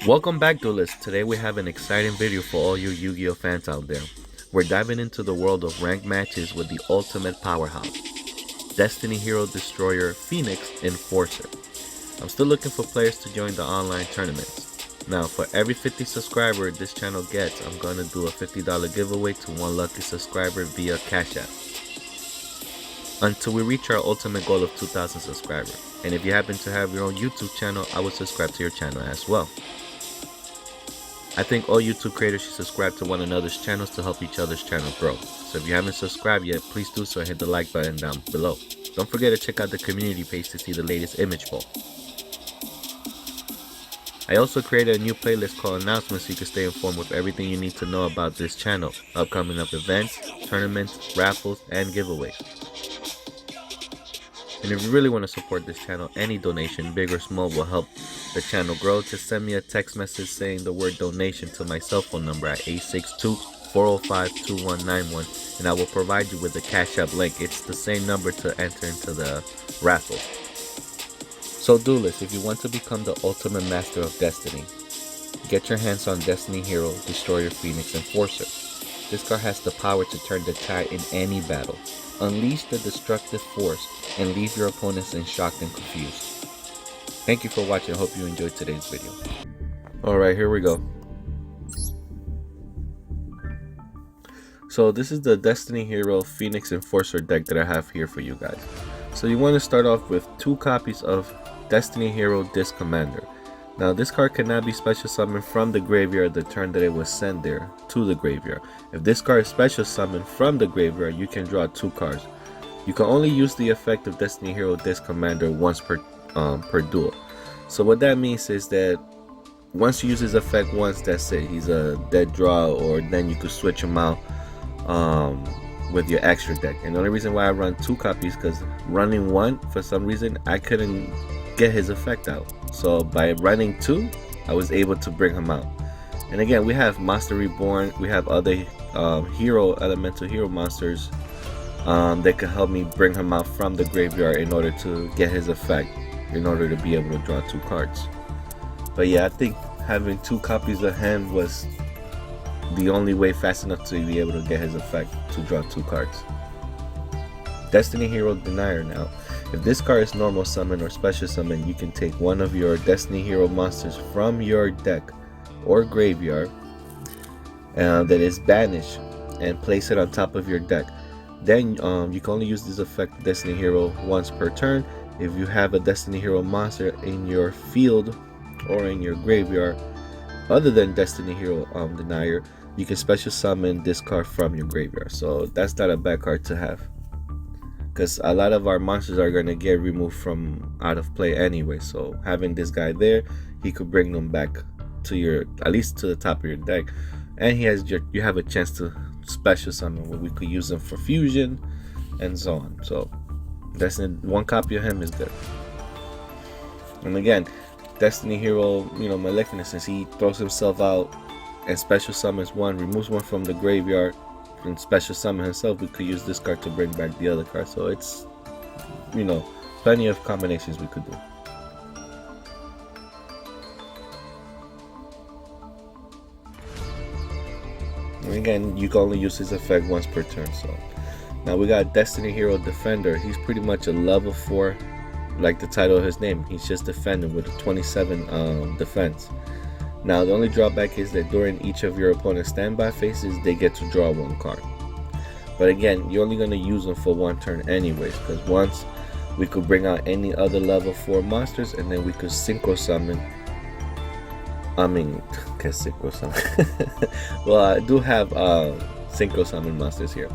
Welcome back, Duelists. Today we have an exciting video for all you Yu-Gi-Oh fans out there. We're diving into the world of ranked matches with the ultimate powerhouse, Destiny Hero Destroyer Phoenix Enforcer. I'm still looking for players to join the online tournaments. Now, for every 50 subscriber this channel gets, I'm going to do a $50 giveaway to one lucky subscriber via Cash App, until we reach our ultimate goal of 2,000 subscribers. And if you happen to have your own YouTube channel, I would subscribe to your channel as well. I think all YouTube creators should subscribe to one another's channels to help each other's channel grow. So if you haven't subscribed yet, please do so and hit the like button down below. Don't forget to check out the community page to see the latest image poll. I also created a new playlist called Announcements so you can stay informed with everything you need to know about this channel, upcoming events, tournaments, raffles, and giveaways. And if you really want to support this channel, any donation, big or small, will help the channel grow. Just send me a text message saying the word donation to my cell phone number at 862-405-2191, and I will provide you with the Cash App link. It's the same number to enter into the raffle. So Duelist, if you want to become the ultimate master of Destiny, get your hands on Destiny Hero Destroyer Phoenix Enforcer. This card has the power to turn the tide in any battle, unleash the destructive force, and leave your opponents in shock and confused. Thank you for watching. I hope you enjoyed today's video. Alright, here we go. So this is the Destiny Hero Phoenix Enforcer deck that I have here for you guys. So you want to start off with 2 copies of Destiny Hero Disc Commander. Now this card cannot be special summoned from the graveyard the turn that it was sent there to the graveyard. If this card is special summoned from the graveyard, you can draw 2 cards. You can only use the effect of Destiny Hero Disc Commander once per duel. So what that means is that once you use his effect once, that's it. He's a dead draw, or then you could switch him out with your extra deck. And the only reason why I run 2 copies because running 1, for some reason I couldn't get his effect out. So by running 2, I was able to bring him out. And again, we have Monster Reborn, we have other elemental hero monsters that can help me bring him out from the graveyard in order to get his effect, in order to be able to draw 2 cards. But yeah, I think having 2 copies of him was the only way fast enough to be able to get his effect to draw 2 cards. Destiny Hero Denier. Now, if this card is normal summon or special summon, you can take one of your Destiny Hero monsters from your deck or graveyard that is banished and place it on top of your deck. Then you can only use this effect Destiny Hero once per turn. If you have a Destiny Hero monster in your field or in your graveyard other than Destiny Hero Denier, you can special summon this card from your graveyard. So that's not a bad card to have, because a lot of our monsters are going to get removed from out of play anyway. So having this guy there, he could bring them back to your, at least to the top of your deck, and you have a chance to special summon where we could use them for fusion and so on. So that's 1 copy of him is good. And again, Destiny Hero, Maleficence, he throws himself out and special summons 1, removes 1 from the graveyard, and special summon himself. We could use this card to bring back the other card. So it's, plenty of combinations we could do. And again, you can only use his effect once per turn. So now we got Destiny Hero Defender. He's pretty much a level 4, like the title of his name. He's just defending with a 27 defense. Now the only drawback is that during each of your opponent's standby phases, they get to draw 1 card. But again, you're only going to use them for 1 turn anyways, because once we could bring out any other level 4 monsters, and then we could synchro summon. Synchro summon. Well, I do have synchro summon monsters here,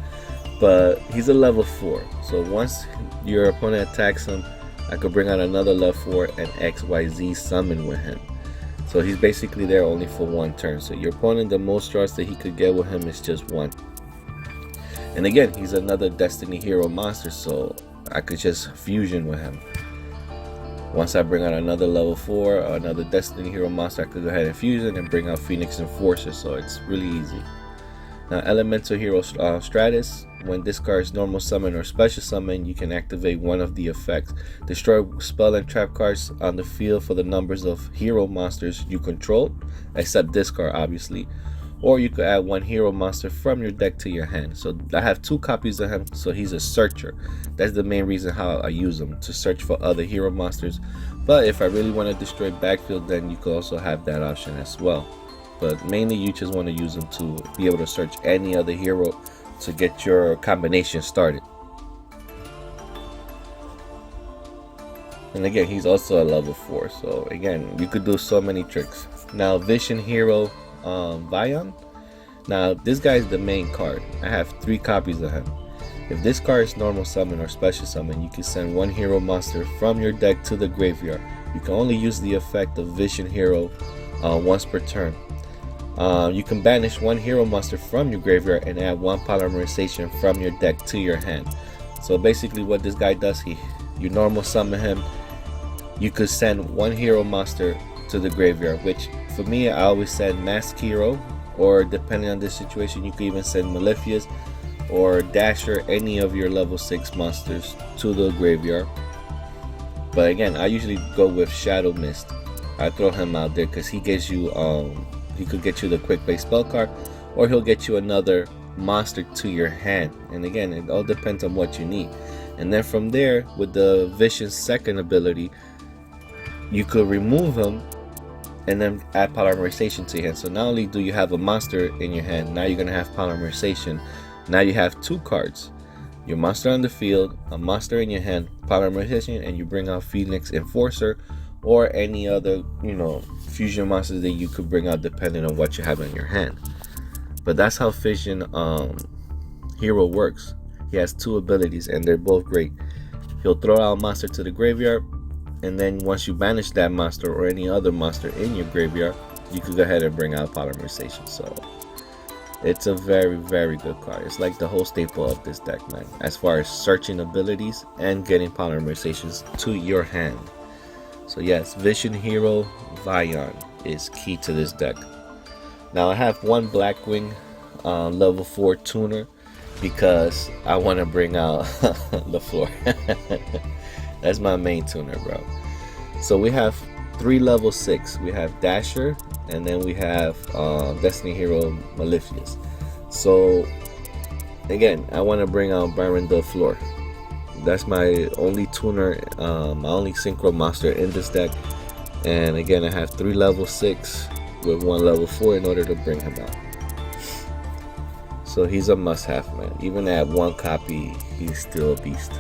but he's a level 4. So once your opponent attacks him, I could bring out another level 4 and XYZ summon with him. So he's basically there only for 1 turn. So your opponent, the most draws that he could get with him is just 1. And again, he's another Destiny Hero monster, so I could just fusion with him. Once I bring out another level 4 or another Destiny Hero monster, I could go ahead and fusion and bring out Phoenix Enforcer. So it's really easy. Now, Elemental Hero Stratus. When this card is normal summon or special summon, you can activate one of the effects. Destroy spell and trap cards on the field for the numbers of hero monsters you control, except this card obviously. Or you could add one hero monster from your deck to your hand. So I have 2 copies of him, so he's a searcher. That's the main reason how I use him, to search for other hero monsters. But if I really want to destroy backfield, then you could also have that option as well. But mainly you just want to use him to be able to search any other hero to get your combination started. And again, he's also a level 4, so again, you could do so many tricks. Now, Vision Hero Vion. Now, this guy is the main card. I have 3 copies of him. If this card is normal summon or special summon, you can send one hero monster from your deck to the graveyard. You can only use the effect of Vision Hero once per turn. You can banish one hero monster from your graveyard and add one polymerization from your deck to your hand. So basically what this guy does, you normal summon him, you could send one hero monster to the graveyard, which for me I always send Mask Hero, or depending on the situation you could even send Malefius or Dasher, any of your level 6 monsters to the graveyard. But again, I usually go with Shadow Mist. I throw him out there because he gives you he could get you the quick play spell card, or he'll get you another monster to your hand. And again, it all depends on what you need. And then from there, with the Vision's second ability, you could remove him and then add polymerization to your hand. So not only do you have a monster in your hand, now you're gonna have polymerization. Now you have 2 cards, your monster on the field, a monster in your hand, polymerization, and you bring out Phoenix Enforcer or any other, fusion monsters that you could bring out depending on what you have in your hand. But that's how Vision Hero works. He has 2 abilities and they're both great. He'll throw out a monster to the graveyard, and then once you banish that monster or any other monster in your graveyard, you can go ahead and bring out polymerization. So it's a very, very good card. It's like the whole staple of this deck, man, as far as searching abilities and getting polymerizations to your hand. So yes, Vision Hero Vion is key to this deck. Now I have one Blackwing level 4 tuner because I want to bring out LaFleur. That's my main tuner, bro. So we have 3 level 6. We have Dasher, and then we have Destiny Hero Malefius. So again, I want to bring out Baron LaFleur. That's my only tuner, my only synchro monster in this deck. And again, I have 3 level 6 with 1 level 4 in order to bring him out. So he's a must-have, man. Even at 1 copy, he's still a beast.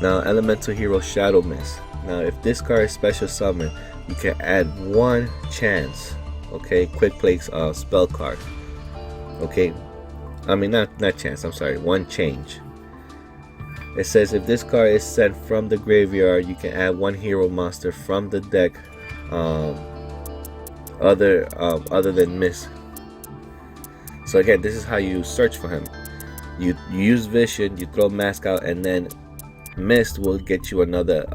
Now, Elemental Hero Shadow Mist. Now, if this card is special summon, you can add 1 chance, okay, quick play spell card, okay. I mean, not chance. I'm sorry, 1 change. It says if this card is sent from the graveyard, you can add 1 hero monster from the deck, other than Mist. So again, this is how you search for him. You use Vision, you throw Mask out, and then Mist will get you another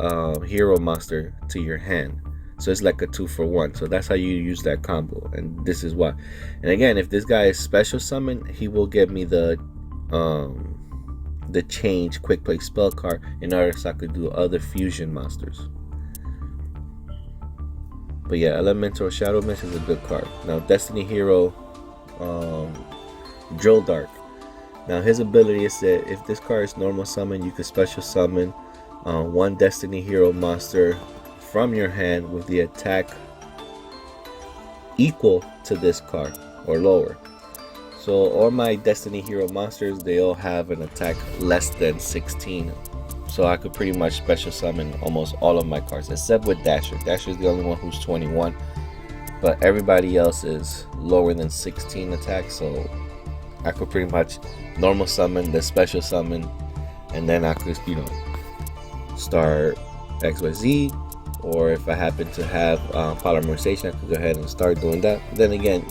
hero monster to your hand. So it's like a 2-for-1. So that's how you use that combo, and this is why. And again, if this guy is special summon, he will get me the change quick play spell card in order so I could do other fusion monsters. But yeah, Elemental Shadow Mist is a good card. Now Destiny Hero Drill Dark. Now his ability is that if this card is normal summon, you can special summon 1 Destiny Hero monster from your hand with the attack equal to this card or lower. So all my Destiny Hero monsters, they all have an attack less than 16. So I could pretty much special summon almost all of my cards, except with Dasher. Dasher is the only one who's 21. But everybody else is lower than 16 attack. So I could pretty much normal summon, the special summon, and then I could, start XYZ. Or if I happen to have polymerization, I could go ahead and start doing that. Then again,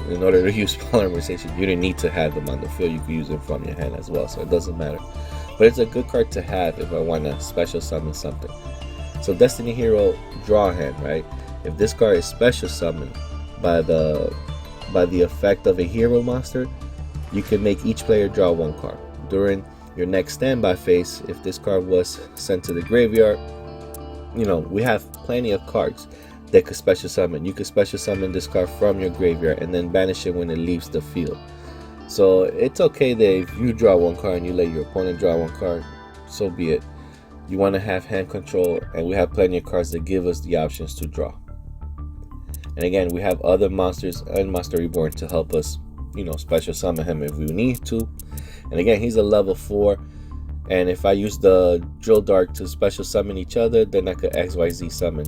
in order to use polymerization, you didn't need to have them on the field. You could use them from your hand as well, so it doesn't matter. But it's a good card to have if I want to special summon something. So Destiny Hero Draw Hand, right? If this card is special summoned by the by the effect of a hero monster, you can make each player draw one card. During your next standby phase, if this card was sent to the graveyard, we have plenty of cards that could special summon. You could special summon this card from your graveyard and then banish it when it leaves the field. So it's okay that if you draw one card and you let your opponent draw one card, so be it. You want to have hand control, and we have plenty of cards that give us the options to draw. And again, we have other monsters and Master Reborn to help us, special summon him if we need to. And again, he's a level 4. And if I use the Drill Dart to special summon each other, then I could XYZ summon,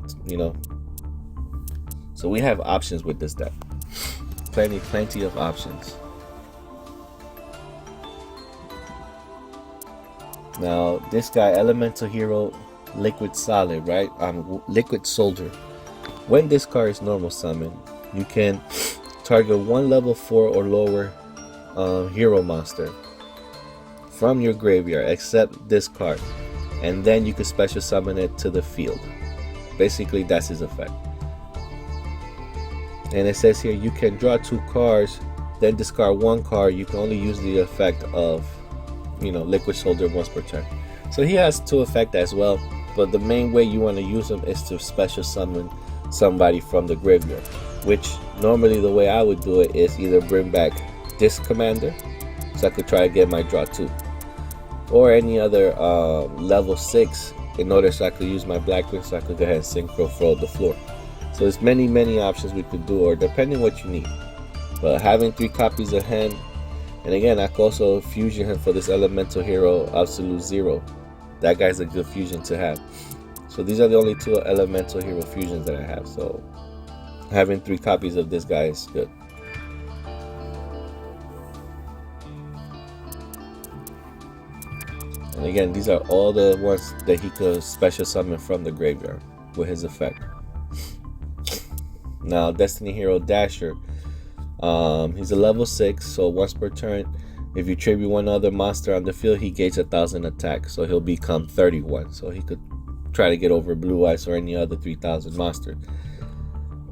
So we have options with this deck. Plenty of options. Now, this guy, Elemental Hero, Liquid Solid, right? Liquid Soldier. When this card is normal summon, you can target one level 4 or lower hero monster from your graveyard, except this card, and then you can special summon it to the field. Basically, that's his effect. And it says here you can draw 2 cards, then discard 1 card. You can only use the effect of Liquid Soldier once per turn. So he has 2 effects as well, but the main way you want to use them is to special summon somebody from the graveyard, which normally the way I would do it is either bring back this commander, so I could try to get my draw 2, or any other level 6 in order so I could use my Blackwing, so I could go ahead and synchro throw the floor. So there's many options we could do, or depending what you need. But having 3 copies of him, and again, I could also fusion him for this Elemental Hero Absolute Zero. That guy's a good fusion to have. So these are the only 2 Elemental Hero fusions that I have. So having 3 copies of this guy is good. And again, these are all the ones that he could special summon from the graveyard with his effect. Now, Destiny Hero Dasher. He's a level 6, so once per turn, if you tribute one other monster on the field, he gains 1,000 attack, so he'll become 31. So he could try to get over Blue Eyes or any other 3,000 monster.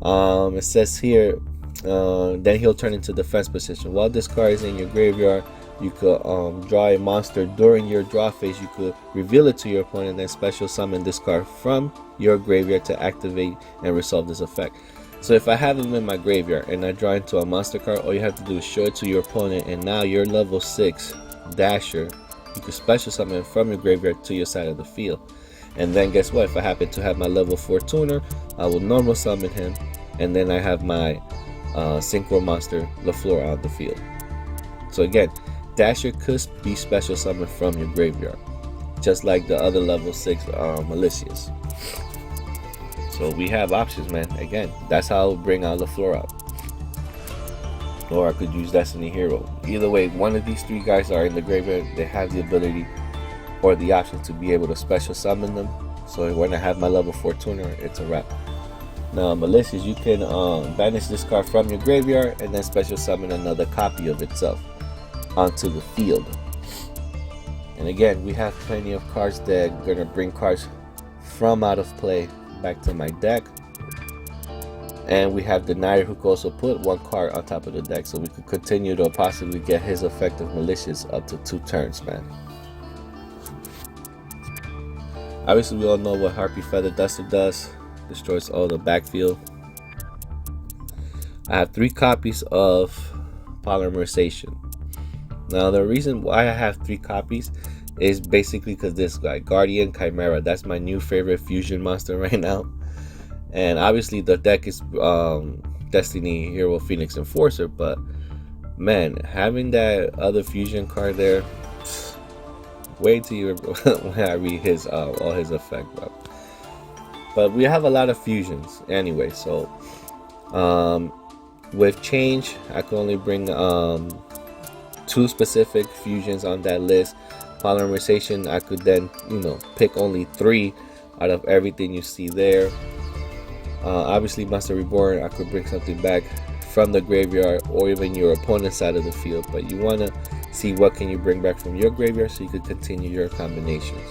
It says here, then he'll turn into defense position. While this card is in your graveyard, you could draw a monster during your draw phase. You could reveal it to your opponent and then special summon this card from your graveyard to activate and resolve this effect. So if I have him in my graveyard and I draw into a monster card, all you have to do is show it to your opponent, and now your level 6 Dasher, you can special summon from your graveyard to your side of the field. And then guess what? If I happen to have my level 4 tuner, I will normal summon him, and then I have my synchro monster LaFleur on the field. So again, Dasher could be special summoned from your graveyard, just like the other level 6 Malicious. So we have options, man. Again, that's how I would bring out LaFleur out. Or I could use Destiny Hero. Either way, one of these 3 guys are in the graveyard. They have the ability or the option to be able to special summon them. So when I have my level 4 tuner, it's a wrap. Now, Malicious, you can banish this card from your graveyard and then special summon another copy of itself onto the field. And again, we have plenty of cards that are going to bring cards from out of play back to my deck. And we have Denier, who could also put 1 card on top of the deck, so we could continue to possibly get his effective Malicious up to 2 turns, man. Obviously, we all know what Harpy Feather Duster does. Destroys all the backfield. I have 3 copies of Polymerization. Now, the reason why I have 3 copies is basically because this guy, Guardian Chimera, that's my new favorite fusion monster right now. And obviously the deck is Destiny Hero Phoenix Enforcer, but man, having that other fusion card there, wait till you when I read his all his effect, bro. But we have a lot of fusions anyway, so with change, I can only bring 2 specific fusions on that list. Polymerization, I could then pick only 3 out of everything you see there. Obviously, Master Reborn, I could bring something back from the graveyard or even your opponent's side of the field, but you want to see what can you bring back from your graveyard so you could continue your combinations.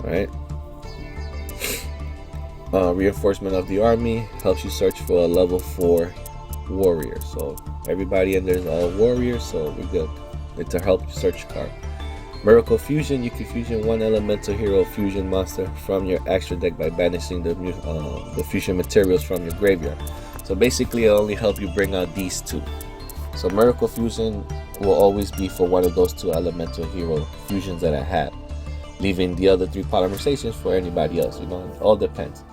Right? Reinforcement of the army helps you search for a level 4 warrior. So everybody in there is all warriors, so we're good. It's to help you search your card. Miracle Fusion, you can fusion one elemental hero fusion monster from your extra deck by banishing the fusion materials from your graveyard. So basically it'll only help you bring out these two. So Miracle Fusion will always be for one of those two elemental hero fusions that I have, leaving the other 3 polymerizations for anybody else, you know, it all depends.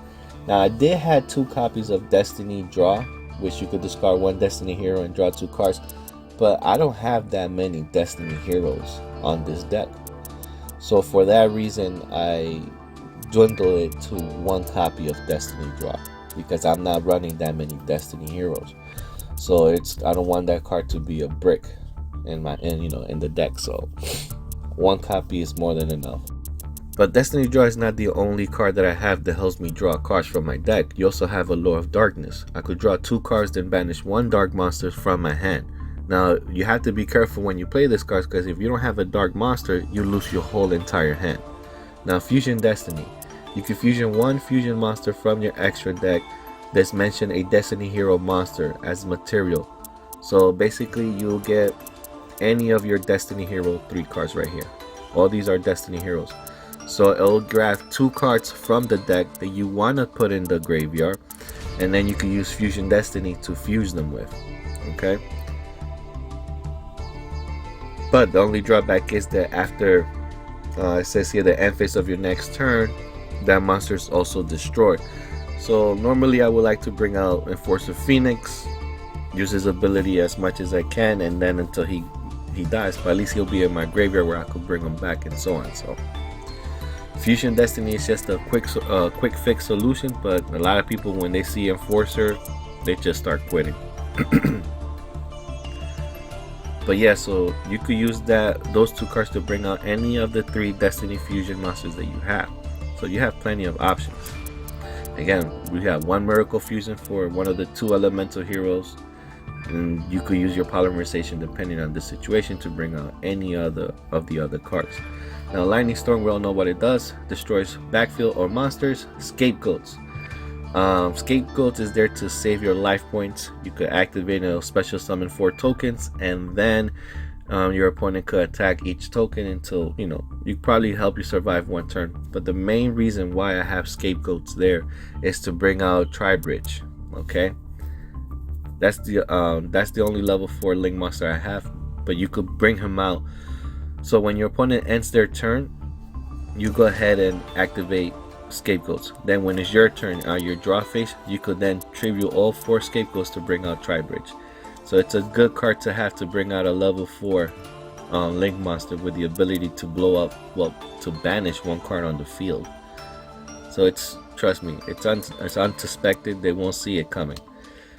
Now I did have 2 copies of Destiny Draw, which you could discard 1 Destiny hero and draw 2 cards, but I don't have that many Destiny heroes on this deck. So for that reason, I dwindle it to 1 copy of Destiny Draw, because I'm not running that many Destiny heroes. So I don't want that card to be a brick in the deck. So 1 copy is more than enough. But Destiny Draw is not the only card that I have that helps me draw cards from my deck. You also have a Lore of Darkness. I could draw 2 cards, then banish 1 dark monster from my hand. Now you have to be careful when you play this card, because if you don't have a dark monster, you lose your whole entire hand. Now Fusion Destiny, you can fusion 1 fusion monster from your extra deck that's mentioned a Destiny hero monster as material. So basically you'll get any of your Destiny hero 3 cards right here. All these are Destiny heroes. So it'll grab 2 cards from the deck that you want to put in the graveyard, and then you can use Fusion Destiny to fuse them with. Okay, but the only drawback is that after it says here the end phase of your next turn, that monster is also destroyed. So normally I would like to bring out Enforcer Phoenix, use his ability as much as I can, and then until he dies, but at least he'll be in my graveyard where I could bring him back and so on. So Fusion Destiny is just a quick fix solution, but a lot of people, when they see Enforcer, they just start quitting. But yeah, so you could use those 2 cards to bring out any of the 3 Destiny Fusion monsters that you have. So you have plenty of options. Again, we have 1 Miracle Fusion for one of the 2 elemental heroes, and you could use your polymerization depending on the situation to bring out any other of the other cards. Now Lightning Storm, we all know what it does. Destroys backfield or monsters. Scapegoats. Scapegoats is there to save your life points. You could activate a special summon 4 tokens, and then your opponent could attack each token until, you probably help you survive 1 turn. But the main reason why I have Scapegoats there is to bring out Tri-Bridge. Okay, that's the only level 4 Link monster I have, but you could bring him out. So when your opponent ends their turn, you go ahead and activate Scapegoats. Then when it's your turn, your draw phase, you could then tribute all 4 Scapegoats to bring out Tri-Bridge. So it's a good card to have to bring out a level 4 Link monster with the ability to blow up, to banish 1 card on the field. So trust me, it's unsuspected. They won't see it coming.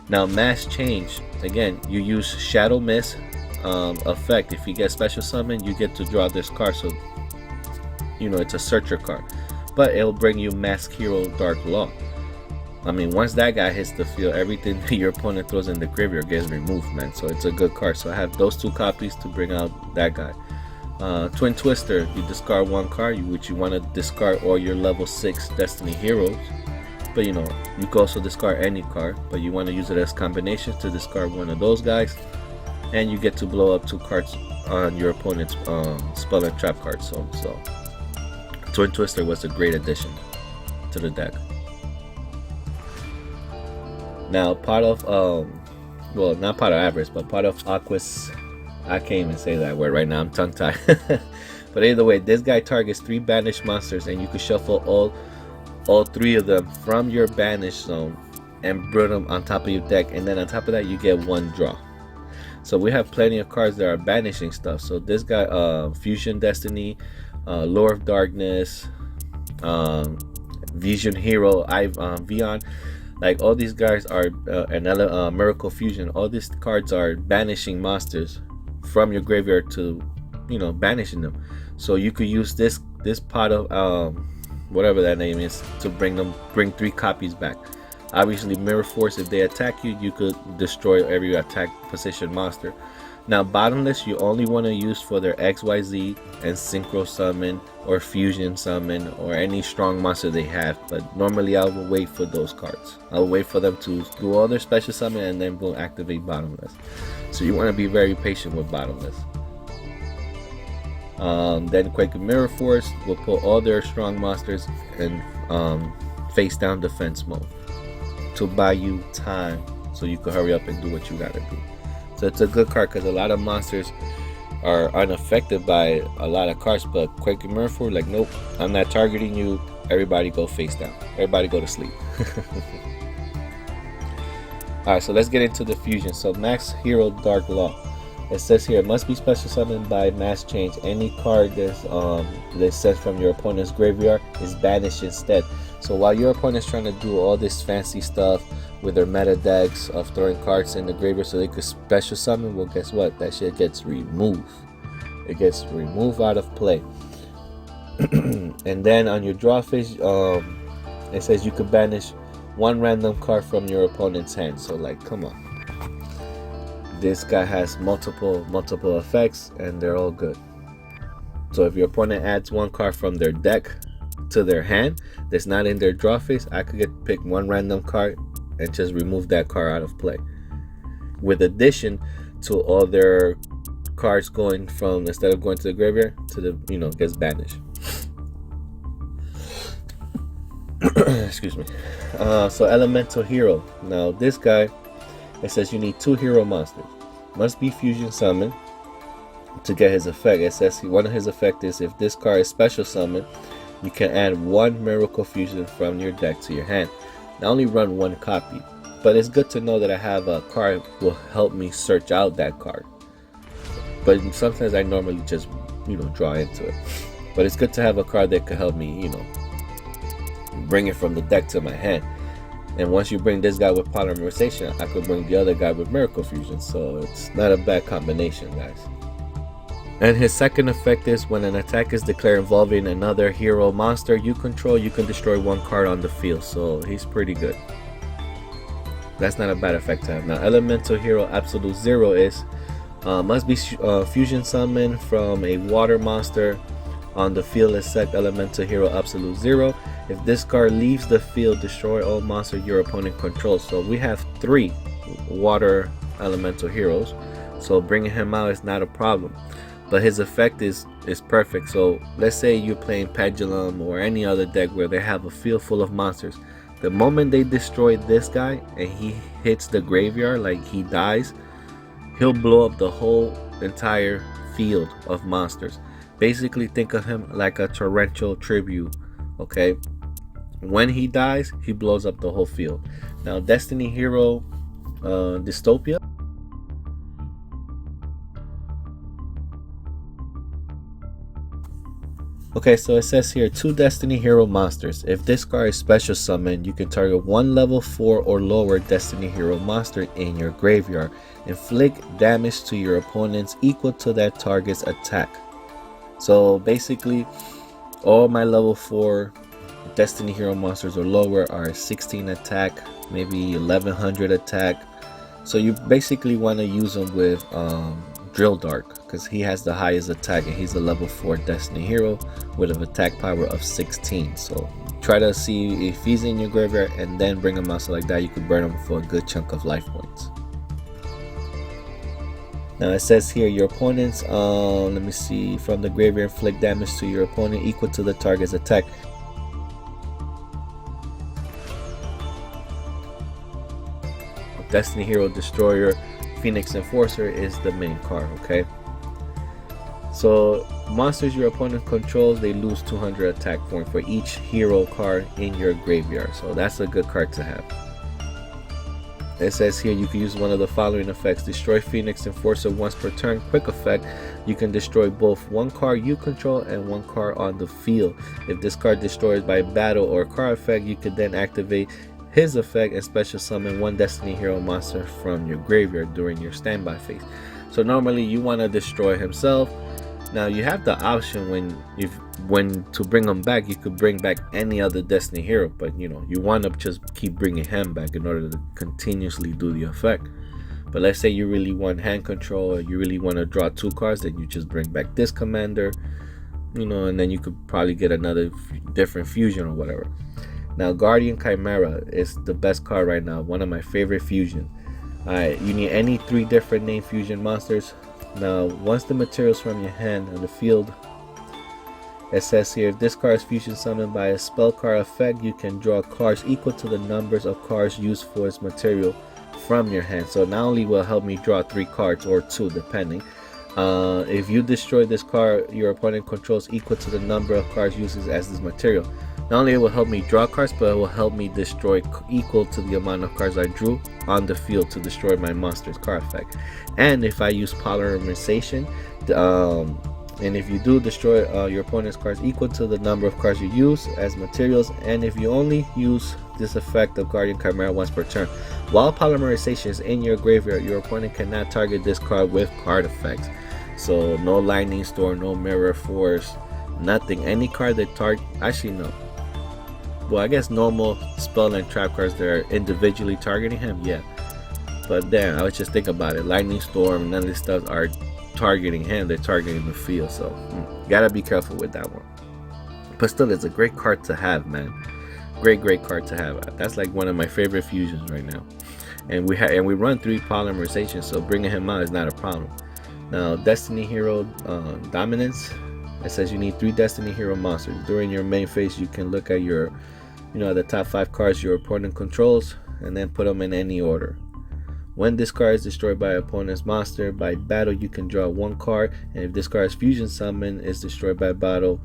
Now Mass Change, again, you use Shadow Mist effect. If you get special summon, you get to draw this card, so it's a searcher card, but it'll bring you Mask Hero Dark Law. I mean, once that guy hits the field, everything that your opponent throws in the graveyard gets removed, man. So it's a good card. So I have those 2 copies to bring out that guy. Twin Twister, you discard 1 card, which you want to discard all your level 6 Destiny heroes, but you could also discard any card, but you want to use it as combinations to discard 1 of those guys, and you get to blow up 2 cards on your opponent's spell and trap cards. So Twin Twister was a great addition to the deck. Now part of not part of Avarice, but part of Aquas, I can't even say that word right now, I'm tongue tied. But either way, this guy targets 3 banished monsters, and you can shuffle all 3 of them from your banish zone and bring them on top of your deck, and then on top of that you get 1 draw. So we have plenty of cards that are banishing stuff. So this guy, Fusion Destiny, Lore of Darkness, Vision Hero, Vion, like all these guys are Miracle Fusion. All these cards are banishing monsters from your graveyard to, banishing them. So you could use this pot of whatever that name is to bring 3 copies back. Obviously Mirror Force, if they attack you, you could destroy every attack position monster. Now bottomless you only want to use for their XYZ and synchro summon or fusion summon or any strong monster they have, but normally I will wait for those cards. I'll wait for them to do all their special summon and then we'll activate bottomless. So you want to be very patient with bottomless. Then Quake Mirror Force will put all their strong monsters in face down defense mode to buy you time so you can hurry up and do what you gotta do. So it's a good card because a lot of monsters are unaffected by a lot of cards, but Quake Mirror Force, like, nope, I'm not targeting you. Everybody go face down. Everybody go to sleep. Alright, so let's get into the fusion. So Max Hero Dark Law. It says here, it must be special summoned by mass change. Any card that's sent from your opponent's graveyard is banished instead. So while your opponent's trying to do all this fancy stuff with their meta decks of throwing cards in the graveyard so they could special summon, well, guess what? That shit gets removed. It gets removed out of play. And then on your draw phase, it says you could banish one random card from your opponent's hand. So, like, come on. This guy has multiple effects and they're all good. So if your opponent adds one card from their deck to their hand that's not in their draw phase, I could pick one random card and just remove that card out of play, with addition to all their cards going from, instead of going to the graveyard, to the, gets banished. Excuse me. So Elemental Hero. Now this guy, it says you need 2 hero monsters. Must be fusion summoned to get his effect. It says one of his effects is if this card is special summoned, you can add 1 miracle fusion from your deck to your hand. I only run 1 copy, but it's good to know that I have a card will help me search out that card. But sometimes I normally just draw into it. But it's good to have a card that could help me bring it from the deck to my hand. And once you bring this guy with polymerization, I could bring the other guy with miracle fusion. So it's not a bad combination, guys. And his second effect is when an attack is declared involving another hero monster you control, you can destroy 1 card on the field. So he's pretty good. That's not a bad effect to have. Now Elemental Hero Absolute Zero is must be fusion summoned from a water monster on the field. Except Elemental Hero Absolute Zero. If this card leaves the field, destroy all monsters your opponent controls. So we have 3 water elemental heroes, so bringing him out is not a problem. But his effect is perfect. So let's say you're playing Pendulum or any other deck where they have a field full of monsters. The moment they destroy this guy and he hits the graveyard, like he dies, he'll blow up the whole entire field of monsters. Basically think of him like a torrential tribute. Okay, when he dies, he blows up the whole field. Now Destiny Hero Dystopia. Okay, so it says here 2 Destiny Hero monsters. If this card is special summoned, you can target 1 level 4 or lower Destiny Hero monster in your graveyard. Inflict damage to your opponents equal to that target's attack. So basically, all my level 4 Destiny Hero monsters or lower are 16 attack, maybe 1100 attack. So you basically want to use them with Drill Dark, because he has the highest attack and he's a level 4 Destiny Hero with an attack power of 16. So try to see if he's in your graveyard and then bring him out, so like that you can burn him for a good chunk of life points. Now it says here your opponents, let me see, from the graveyard inflict damage to your opponent equal to the target's attack. Destiny Hero Destroyer Phoenix Enforcer is the main card. Okay, so monsters your opponent controls, they lose 200 attack points for each hero card in your graveyard. So that's a good card to have. It says here you can use one of the following effects. Destroy Phoenix Enforcer once per turn. Quick effect, you can destroy both 1 card you control and 1 card on the field. If this card destroys by battle or card effect, you can then activate his effect and special summon 1 Destiny Hero monster from your graveyard during your standby phase. So normally you want to destroy himself. Now you have the option when to bring him back. You could bring back any other Destiny Hero, but you want to just keep bringing him back in order to continuously do the effect. But let's say you really want hand control, or you really want to draw 2 cards, then you just bring back this commander, you know, and then you could probably get another different fusion or whatever. Now, Guardian Chimera is the best card right now, one of my favorite fusion. Alright, you need any 3 different name fusion monsters. Now, once the materials from your hand on the field, it says here, if this card is fusion summoned by a spell card effect, you can draw cards equal to the numbers of cards used for its material from your hand. So not only will help me draw 3 cards or 2 depending. If you destroy this card your opponent controls equal to the number of cards used as this material, not only it will help me draw cards, but it will help me destroy equal to the amount of cards I drew on the field to destroy my monster's card effect. And if I use polymerization, and if you do destroy your opponent's cards equal to the number of cards you use as materials, and if you only use this effect of Guardian Chimera once per turn, while polymerization is in your graveyard, your opponent cannot target this card with card effects. So no Lightning Storm, no Mirror Force, nothing. Any card that actually no. Well, I guess normal spell and trap cards that are individually targeting him, yeah. But then I was just thinking about it. Lightning Storm, none of this stuff are targeting him, they're targeting the field. So gotta be careful with that one. But still, it's a great card to have, man. Great card to have. That's like one of my favorite fusions right now. And we run 3 polymerization, so bringing him out is not a problem. Now, Destiny Hero Dominance. It says you need 3 Destiny Hero monsters. During your main phase, you can look at your, the top 5 cards your opponent controls, and then put them in any order. When this card is destroyed by opponent's monster by battle, you can draw 1 card, and if this card's fusion summon is destroyed by battle,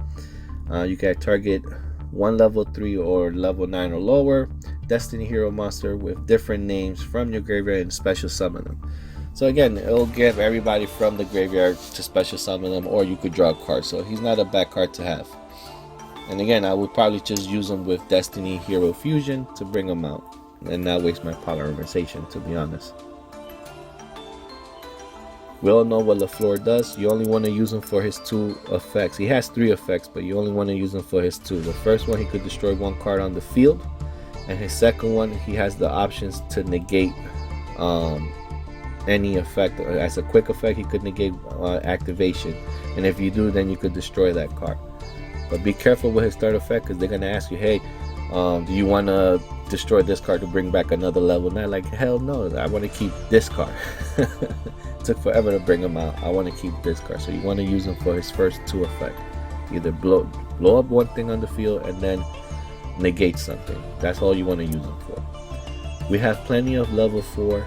you can target 1 level 3 or level 9 or lower Destiny Hero monster with different names from your graveyard and special summon them. So again, it'll give everybody from the graveyard to special summon them, or you could draw a card. So he's not a bad card to have. And again, I would probably just use him with Destiny Hero Fusion to bring him out and not waste my polymerization, to be honest. We all know what LaFleur does. You only want to use him for his 2 effects. He has 3 effects, but you only want to use him for his 2. The first one, he could destroy 1 card on the field, and his second one, he has the options to negate any effect. As a quick effect, he could negate activation, and if you do, then you could destroy that card. But be careful with his third effect, because they're going to ask you, hey, do you want to destroy this card to bring back another level 9? Like, hell no, I want to keep this card. Took forever to bring him out. I want to keep this card. So you want to use him for his first 2 effects. Either blow up one thing on the field and then negate something. That's all you want to use him for. We have plenty of level 4s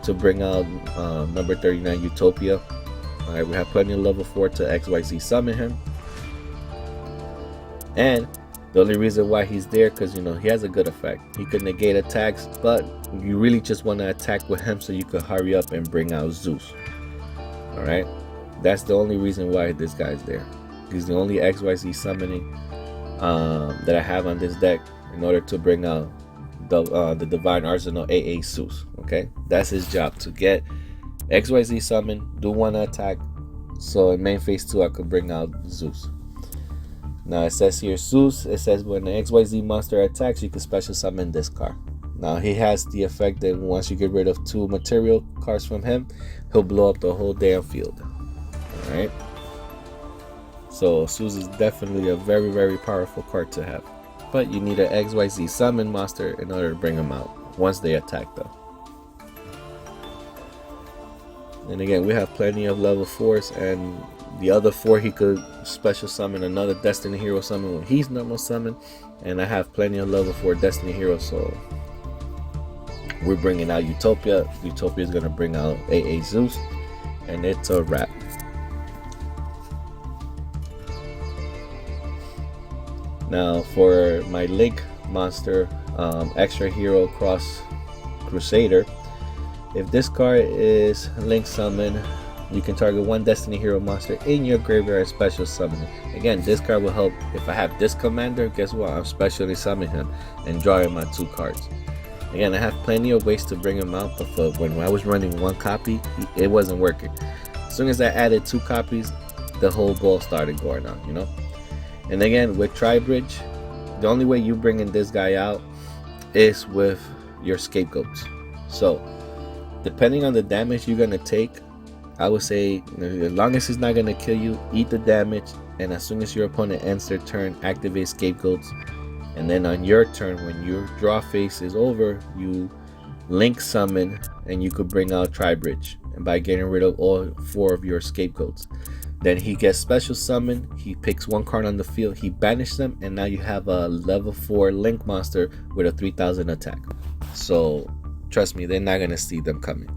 to bring out number 39 Utopia. Alright, we have plenty of level 4 to XYZ summon him. And the only reason why he's there, because he has a good effect. He could negate attacks, but you really just want to attack with him so you could hurry up and bring out Zeus. Alright, that's the only reason why this guy's there. He's the only XYZ summoning that I have on this deck in order to bring out the Divine Arsenal AA Zeus. Okay, that's his job, to get XYZ summon, do 1 attack, so in main phase 2 I could bring out Zeus. Now it says here Zeus, it says when the XYZ monster attacks, you can special summon this card. Now he has the effect that once you get rid of 2 material cards from him, he'll blow up the whole damn field. Alright, so Zeus is definitely a very powerful card to have. But you need an XYZ summon monster in order to bring him out once they attack though. And again, we have plenty of level 4s, and the other 4 he could special summon another Destiny Hero summon when he's normal summon, and I have plenty of level 4 Destiny Heroes, so we're bringing out Utopia. Utopia is going to bring out AA Zeus, and it's a wrap. Now for my Link monster, Extra Hero Cross Crusader, if this card is Link summon, you can target 1 Destiny Hero monster in your graveyard and special summon it. Again, this card will help. If I have this commander, guess what? I'm specially summoning him and drawing my 2 cards. Again, I have plenty of ways to bring him out, but when I was running 1 copy, it wasn't working. As soon as I added 2 copies, the whole ball started going on, And again, with Tri-Bridge, the only way you bringing this guy out is with your scapegoats. So Depending on the damage you're gonna take, I would say, as long as it's not gonna kill you, eat the damage, and as soon as your opponent ends their turn, activate Scapegoats. And then on your turn, when your draw phase is over, you link summon, and you could bring out Tribridge, and by getting rid of all 4 of your Scapegoats. Then he gets special summon, he picks 1 card on the field, he banishes them, and now you have a level 4 link monster with a 3000 attack. So trust me, they're not gonna see them coming.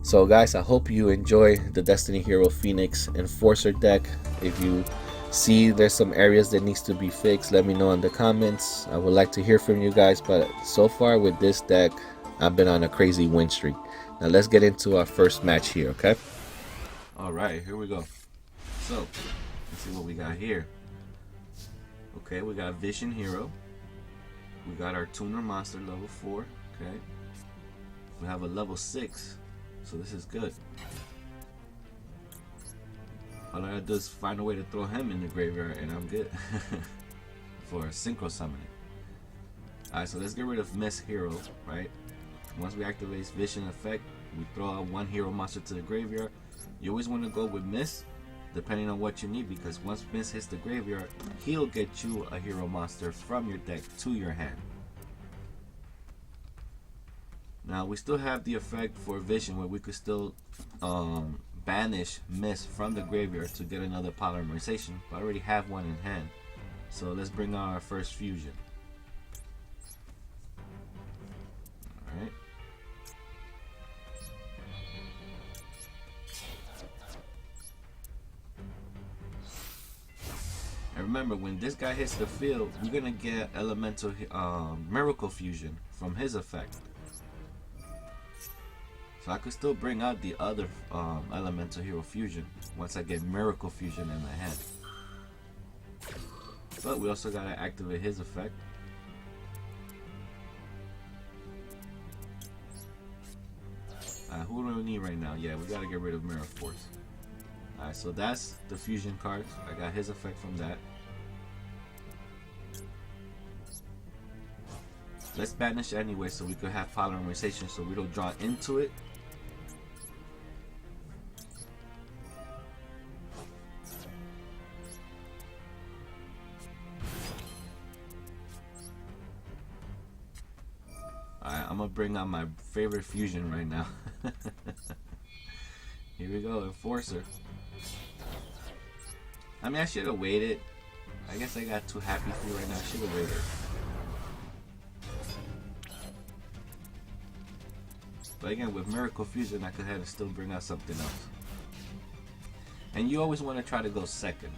So guys, I hope you enjoy the Destiny Hero Phoenix Enforcer deck. If you see there's some areas that needs to be fixed, let me know in the comments. I would like to hear from you guys, but so far with this deck, I've been on a crazy win streak. Now let's get into our first match here, okay? Alright, here we go. So, let's see what we got here. Okay, we got Vision Hero. We got our Tuner Monster level 4, okay? We have a level 6, so this is good. All I gotta do is find a way to throw him in the graveyard and I'm good for synchro summoning. Alright, so let's get rid of Miss Hero, right? Once we activate Vision effect, we throw out 1 hero monster to the graveyard. You always want to go with Miss, depending on what you need, because once Miss hits the graveyard, he'll get you a hero monster from your deck to your hand. Now we still have the effect for Vision where we could still banish Miss from the graveyard to get another polymerization, but I already have one in hand. So let's bring on our first fusion. Alright. And remember, when this guy hits the field, we're gonna get elemental miracle fusion from his effect. So I could still bring out the other elemental hero fusion once I get miracle fusion in my hand. But we also gotta activate his effect. Who do we need right now? Yeah, we gotta get rid of Mirror Force. Alright, so that's the fusion cards. I got his effect from that. Let's banish anyway so we could have polymerization so we don't draw into it. Alright, I'm gonna bring out my favorite fusion right now. Here we go, Enforcer. I mean, I should have waited. I guess I got too happy for right now. I should have waited. But again, with Miracle Fusion, I could have to still bring out something else. And you always want to try to go second.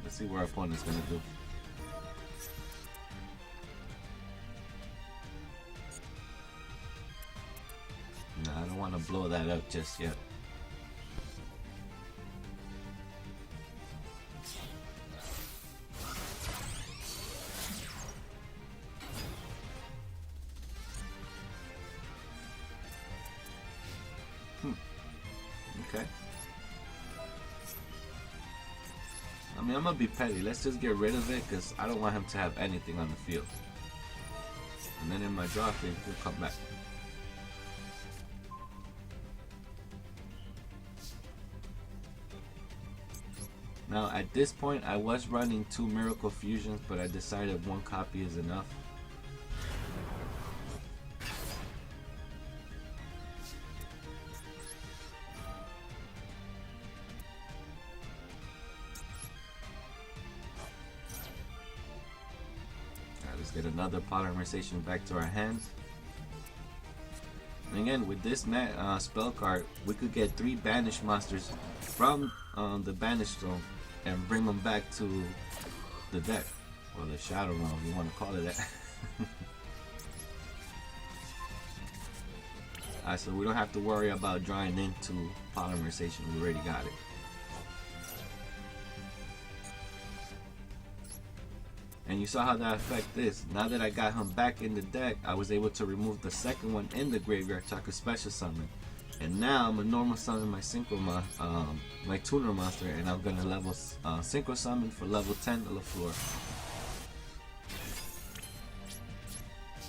Let's see what our opponent's going to do. No, I don't want to blow that up just yet. Okay. I mean, I'm gonna be petty. Let's just get rid of it because I don't want him to have anything on the field. And then in my draw phase, he'll come back. Now at this point, I was running 2 Miracle Fusions, but I decided 1 copy is enough. Let's get another polymerization back to our hands. And again, with this spell card, we could get 3 banished monsters from the banished zone and bring them back to the deck, or the shadow realm, if you want to call it that. Alright, so we don't have to worry about drawing into polymerization. We already got it. And you saw how that affects this. Now that I got him back in the deck, I was able to remove the second one in the graveyard so I could special summon. And now I'm a normal summon my my tuner monster, and I'm gonna level synchro summon for level 10 LaFleur.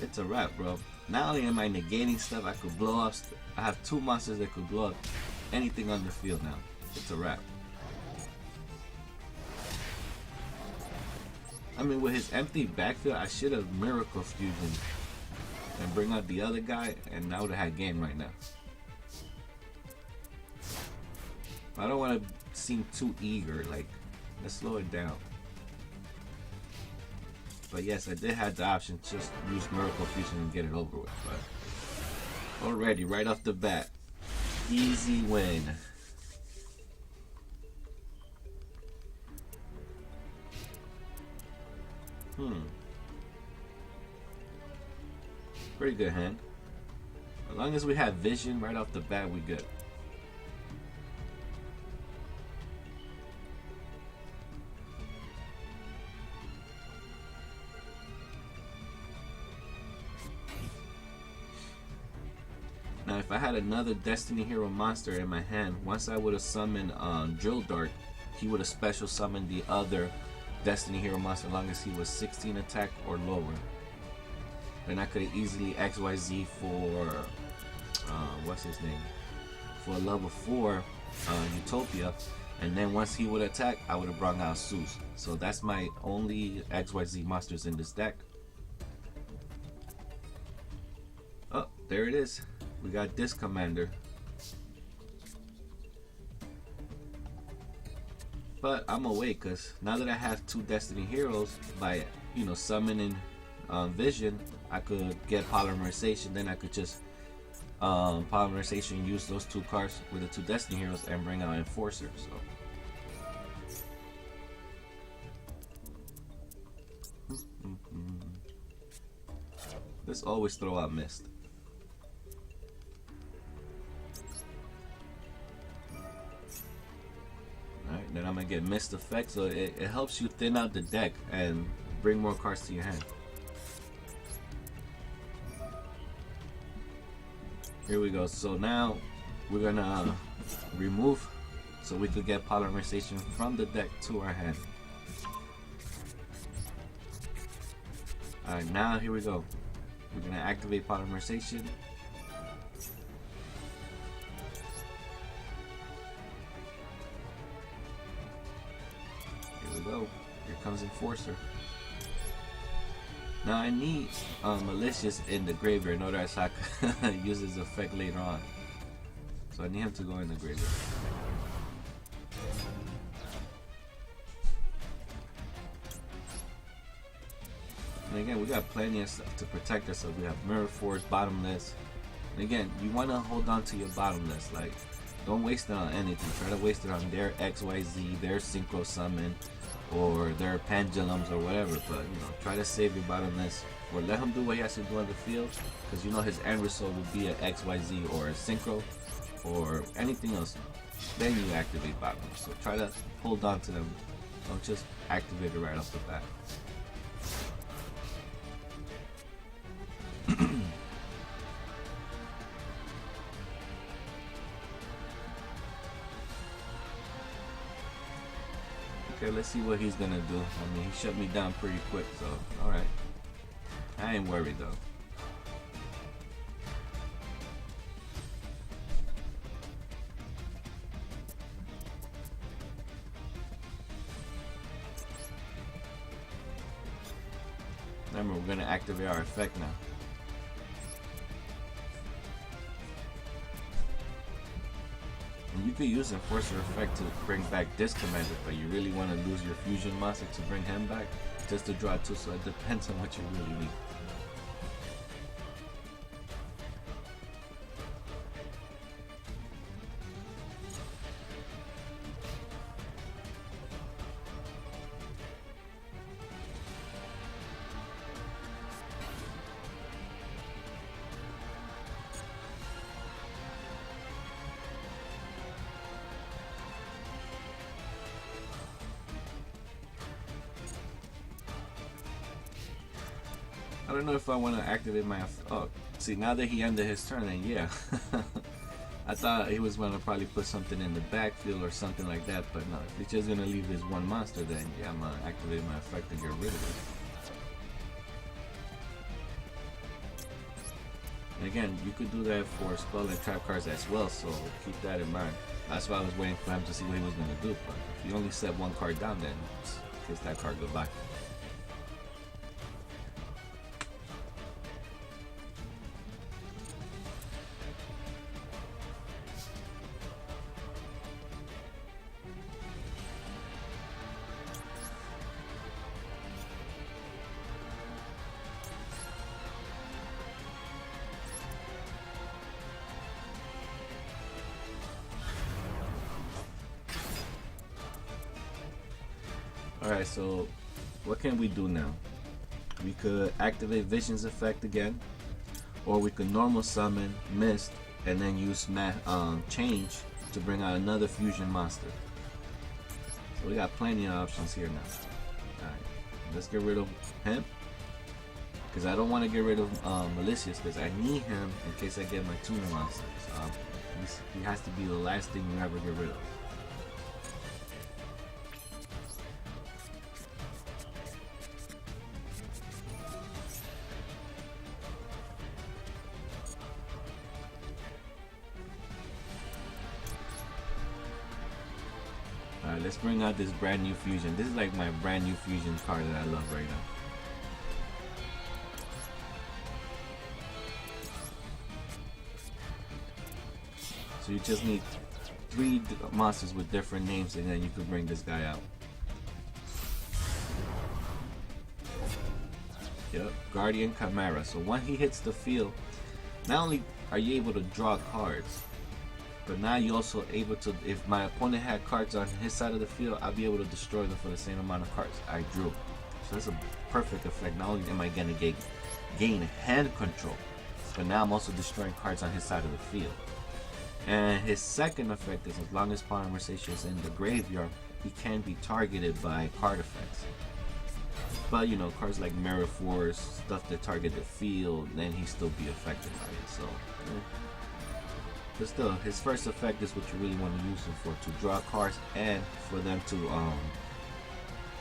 It's a wrap, bro. Not only am I negating stuff, I could blow up. I have 2 monsters that could blow up anything on the field now. It's a wrap. I mean, with his empty backfield, I should have Miracle Fusion and bring out the other guy, and I would have had game right now. I don't want to seem too eager. Like, let's slow it down. But yes, I did have the option to just use Miracle Fusion and get it over with. But already, right off the bat, easy win. Pretty good hand. As long as we have vision right off the bat, we good. Now, if I had another Destiny Hero monster in my hand, once I would have summoned Drill Dart, he would have special summoned the other Destiny Hero monster as long as he was 16 attack or lower. Then I could have easily XYZ for what's his name? For a level 4 Utopia, and then once he would attack, I would have brought out Zeus. So that's my only XYZ monsters in this deck. Oh, there it is. We got this commander. But I'm gonna wait, because now that I have 2 Destiny Heroes, by summoning Vision, I could get Polymerization. Then I could just Polymerization, use those 2 cards with the 2 Destiny Heroes and bring out Enforcer. So let's always throw out Mist. Alright, then I'm gonna get Mist Effect, so it helps you thin out the deck and bring more cards to your hand. Here we go. So now we're gonna remove, so we could get Polymerization from the deck to our hand. Alright, now here we go. We're gonna activate Polymerization. Here we go. Here comes Enforcer. Now I need Malicious in the graveyard in order so I can use his effect later on. So I need him to go in the graveyard. And again, we got plenty of stuff to protect ourselves. We have Mirror Force, Bottomless. And again, you want to hold on to your Bottomless. Like, don't waste it on anything. Try to waste it on their XYZ, their Synchro Summon, or their pendulums or whatever, but try to save your Bottomless, or let him do what he has to do on the field, because his end result will be an XYZ or a Synchro or anything else. Then you activate Bottomless. So try to hold on to them. Don't just activate it right off the bat. Okay, let's see what he's gonna do. I mean, he shut me down pretty quick, so alright. I ain't worried though. Remember, we're gonna activate our effect now. And you could use Enforcer effect to bring back this commander, but you really want to lose your fusion monster to bring him back just to draw 2, so it depends on what you really need. I don't know if I want to activate my... Oh, see, now that he ended his turn, then yeah. I thought he was going to probably put something in the backfield or something like that, but no. If he's just going to leave his 1 monster, then yeah, I'm going to activate my effect to get rid of it. Again, you could do that for spell and trap cards as well, so keep that in mind. That's why I was waiting for him to see what he was going to do, but if you only set one card down, then kiss that card goodbye. Alright, so what can we do now? We could activate Vision's effect again, or we could normal summon Mist and then use Change to bring out another fusion monster. So we got plenty of options here now. Alright, let's get rid of him, because I don't want to get rid of Malicious, because I need him in case I get my tuner monsters. He has to be the last thing you ever get rid of. Alright, let's bring out this brand new fusion. This is like my brand new fusion card that I love right now. So you just need 3 monsters with different names, and then you can bring this guy out. Yep, Guardian Chimera. So when he hits the field, not only are you able to draw cards, but now you're also able to, if my opponent had cards on his side of the field, I'll be able to destroy them for the same amount of cards I drew. So that's a perfect effect. Not only am I going to gain hand control, but now I'm also destroying cards on his side of the field. And his second effect is, as long as Polymerization is in the graveyard, he can be targeted by card effects. But you know, cards like Mirror Force, stuff that target the field, then he still be affected by it. So, but still, his first effect is what you really want to use him for, to draw cards and for them to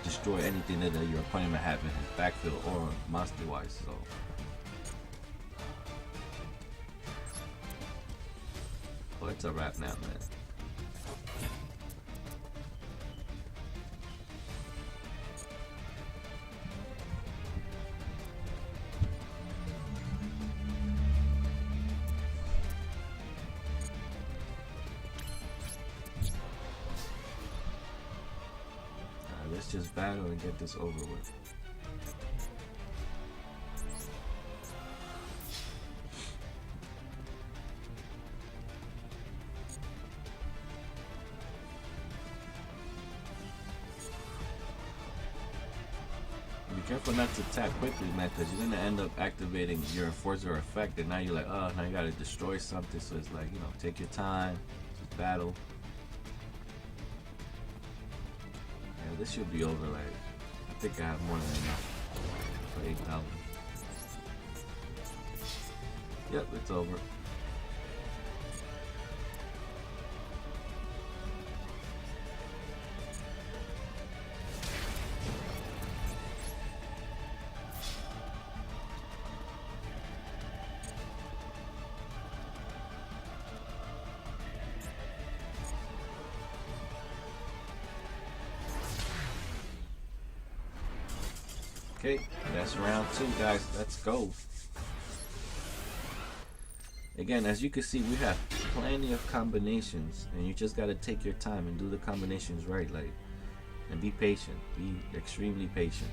destroy anything that your opponent might have in his backfield or monster wise. So oh, it's a wrap now, man. Let's just battle and get this over with. Be careful not to tap quickly, man, because you're gonna end up activating your Enforcer effect, and now you're like, oh, now you gotta destroy something. So it's like, you know, take your time, just battle. This should be over. Like, I think I have more than enough for 8,000. Yep, it's over. Okay, that's round 2, guys. Let's go. Again, as you can see, we have plenty of combinations, and you just gotta take your time and do the combinations right, like, and be patient. Be extremely patient.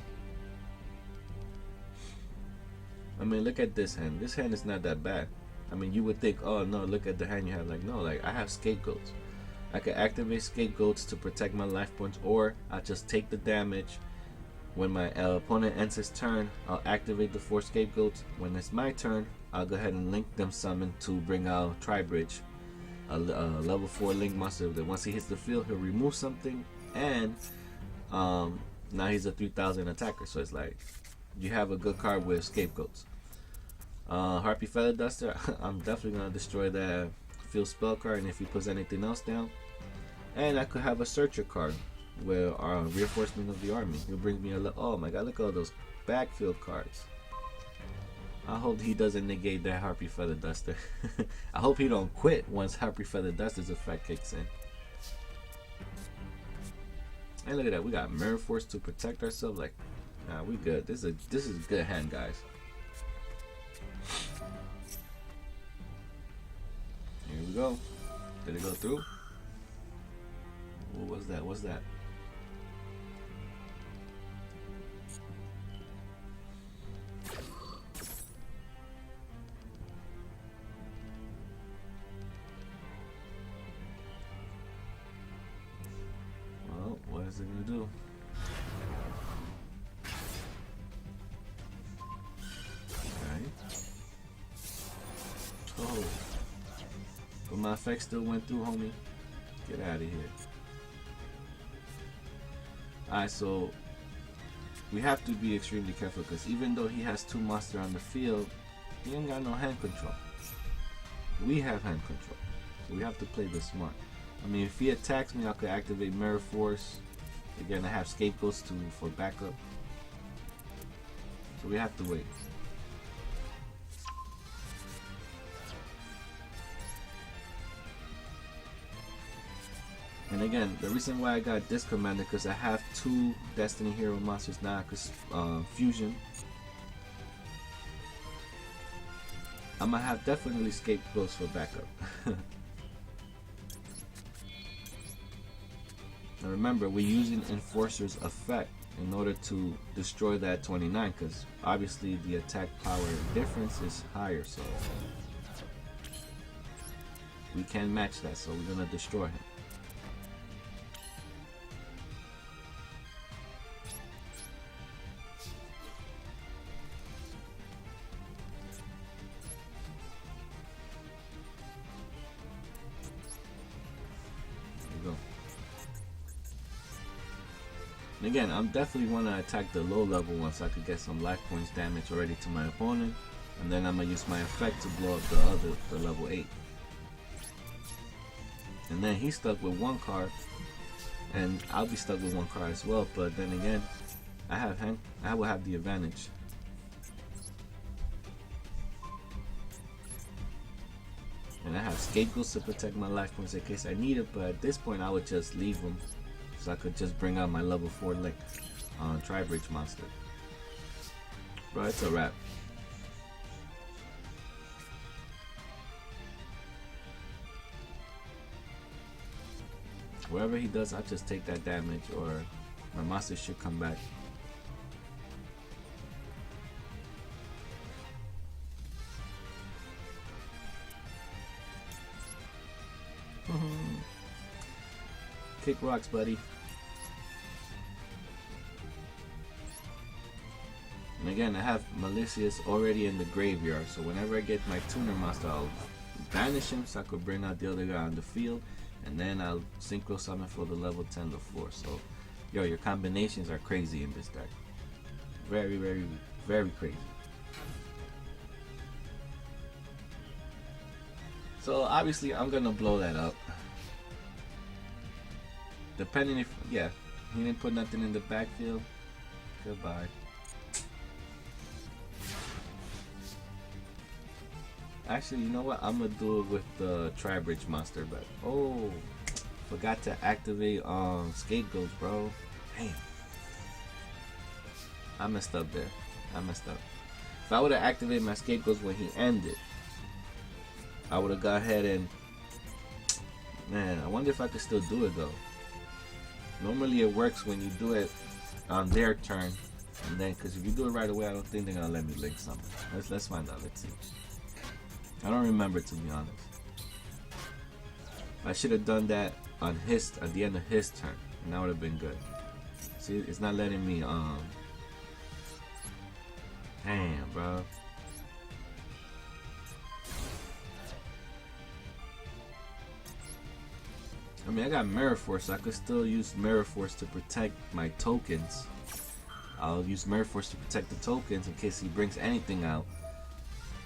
I mean, look at this hand. This hand is not that bad. I mean, you would think, oh no, look at the hand you have. Like, no, like, I have Scapegoats. I can activate Scapegoats to protect my life points, or I just take the damage. When my opponent ends his turn, I'll activate the 4 Scapegoats. When it's my turn, I'll go ahead and link them summon to bring out Tri-Bridge, a level 4 link monster that once he hits the field, he'll remove something, and now he's a 3000 attacker. So it's like, you have a good card with Scapegoats. Harpy Feather Duster, I'm definitely going to destroy that field spell card, and if he puts anything else down. And I could have a Searcher card with our Reinforcement of the Army. It brings me a oh my god, look at all those backfield cards. I hope he doesn't negate that Harpy Feather Duster. I hope he don't quit once Harpy Feather Duster's effect kicks in. And look at that, we got Mirror Force to protect ourselves. Like, nah, we good. This is a good hand, guys. Here we go. Did it go through? What was that? What's that? Well, what is it gonna do? Okay. Oh. But my effect still went through, homie. Get out of here. Alright, so we have to be extremely careful because even though he has 2 monsters on the field, he ain't got no hand control. We have hand control. So we have to play this smart. I mean, if he attacks me, I could activate Mirror Force. Again, I have Scapegoats for backup. So we have to wait. And again, the reason why I got this commander because I have 2 Destiny Hero monsters now because fusion. I'm gonna have definitely Scapegoats for backup. Now remember, we're using Enforcer's effect in order to destroy that 29 because obviously the attack power difference is higher, so we can't match that, so we're gonna destroy him. And again, I'm definitely want to attack the low level one so I could get some life points damage already to my opponent, and then I'm gonna use my effect to blow up the level 8. And then he's stuck with 1 card, and I'll be stuck with 1 card as well. But then again, I will have the advantage. And I have Scapegoats to protect my life points in case I need it, but at this point I would just leave them. So I could just bring out my level 4 Link Tri-Bridge monster. Bro, it's a wrap. Wherever he does, I'll just take that damage or my monster should come back. Kick rocks, buddy. And again, I have Malicious already in the graveyard, so whenever I get my tuner monster, I'll banish him so I could bring out the other guy on the field, and then I'll synchro summon for the level 10 to 4. So, yo, your combinations are crazy in this deck. Very, very, very crazy. So obviously, I'm gonna blow that up. Depending if, yeah, he didn't put nothing in the backfield. Goodbye. Actually, you know what? I'm gonna do it with the Tri-Bridge monster, but oh, forgot to activate Scapegoats, bro. Damn. I messed up there. I messed up. If I would have activated my Scapegoats when he ended, I would have gone ahead and, man, I wonder if I could still do it though. Normally it works when you do it on their turn, and then because if you do it right away, I don't think they're gonna let me link something. Let's find out. Let's see. I don't remember, to be honest. I should have done that on at the end of his turn, and that would have been good. See, it's not letting me. Damn, bro. I mean, I got Mirror Force, so I could still use Mirror Force to protect my tokens. I'll use Mirror Force to protect the tokens in case he brings anything out,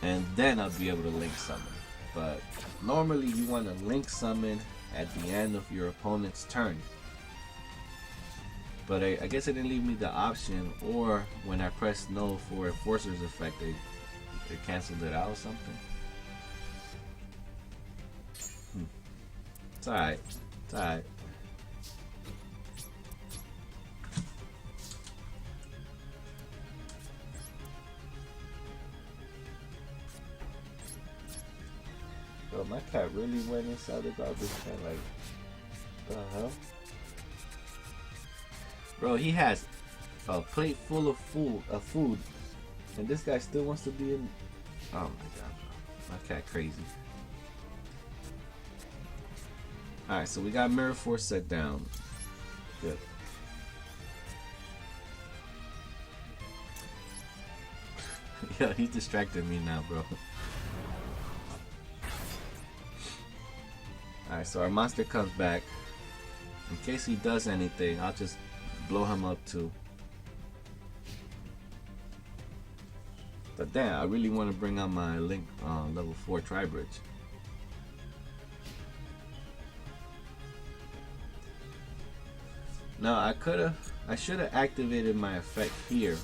and then I'll be able to link summon. But normally you want to link summon at the end of your opponent's turn. But I guess it didn't leave me the option, or when I press no for Enforcer's effect, It canceled it out or something. It's alright. It's alright. Bro, my cat really went inside the garbage can, like, the hell? Bro, he has a plate full of food, and this guy still wants to be in. Oh my god, bro. My cat crazy. Alright, so we got Mirror Force set down. Good. Yo, he's distracting me now, bro. Alright, so our monster comes back. In case he does anything, I'll just blow him up too. But damn, I really want to bring out my Link level 4 Tri-Bridge. Now I should have activated my effect here.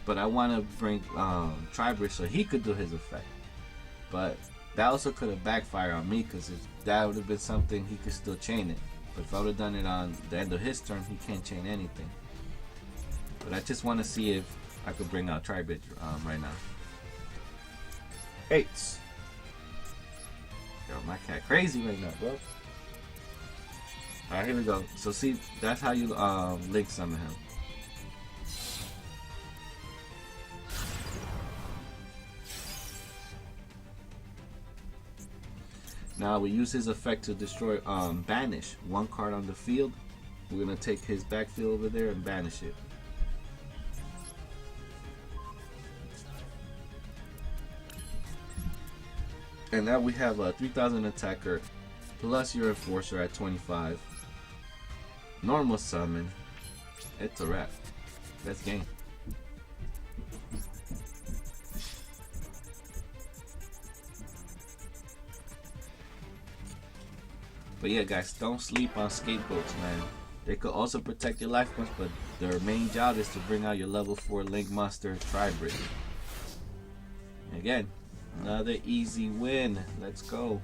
But I want to bring Tri-Bridge so he could do his effect. But that also could have backfired on me, because that would have been something he could still chain it. But if I would have done it on the end of his turn, he can't chain anything. But I just want to see if I could bring out Tri-Bridge right now. 8. Yo, my cat crazy right now, bro. Alright, here we go. So see, that's how you Link summon him. Now we use his effect to destroy banish one card on the field. We're gonna take his backfield over there and banish it. And now we have a 3000 attacker plus your enforcer at 25. Normal summon. It's a wrap. That's game. But yeah, guys, don't sleep on skateboats, man. They could also protect your life points, but their main job is to bring out your level 4 Link monster Tri-Bridge. Again, another easy win. Let's go.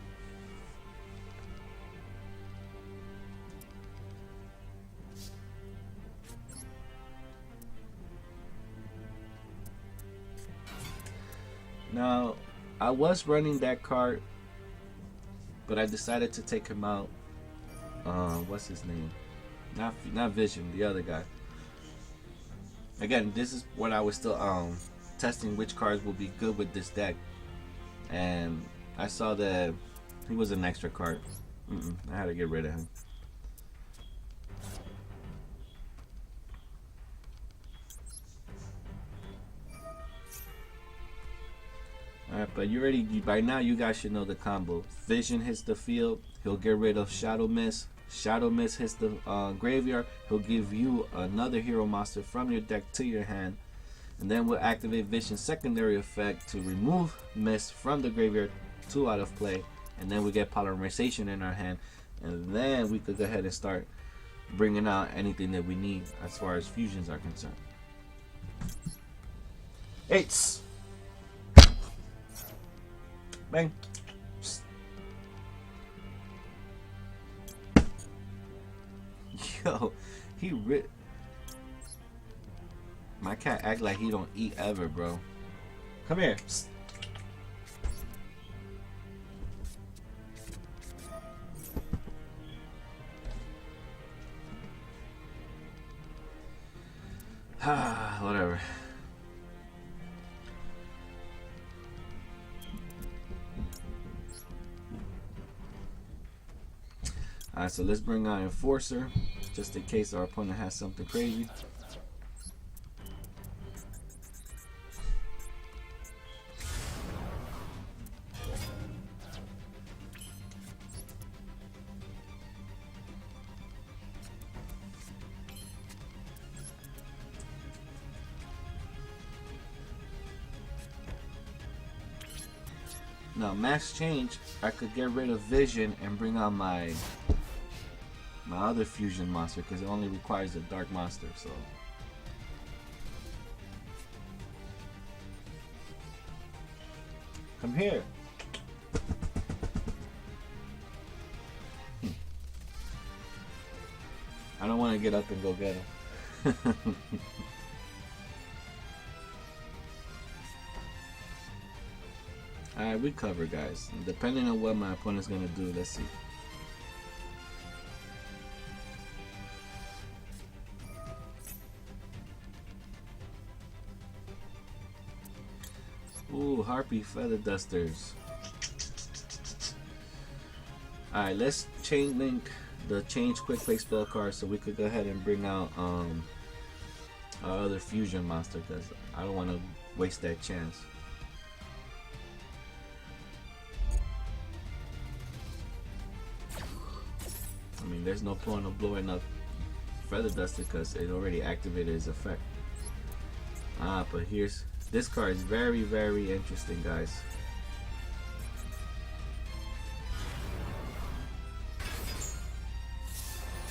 Now, I was running that card, but I decided to take him out. What's his name? Not Vision, the other guy. Again, this is when I was still testing which cards will be good with this deck, and I saw that he was an extra card. I had to get rid of him. Alright, but by now you guys should know the combo. Vision hits the field, he'll get rid of Shadow Mist. Shadow Mist hits the graveyard, he'll give you another hero monster from your deck to your hand. And then we'll activate Vision's secondary effect to remove Mist from the graveyard 2 out of play. And then we get Polymerization in our hand. And then we could go ahead and start bringing out anything that we need as far as fusions are concerned. 8. Bang. Yo, my cat act like he don't eat ever, bro. Come here. Whatever. Alright, so let's bring out Enforcer, just in case our opponent has something crazy. Now, max change, I could get rid of Vision and bring out my other fusion monster, because it only requires a dark monster. So Come here. I don't want to get up and go get him. Alright, we cover, guys. Depending on what my opponent's gonna do, let's see. Ooh, Harpy Feather Dusters. Alright, let's chain link the change quick play spell card so we could go ahead and bring out our other fusion monster, because I don't want to waste that chance. I mean, there's no point of blowing up Feather Duster because it already activated its effect. But here's this card is very, very interesting, guys.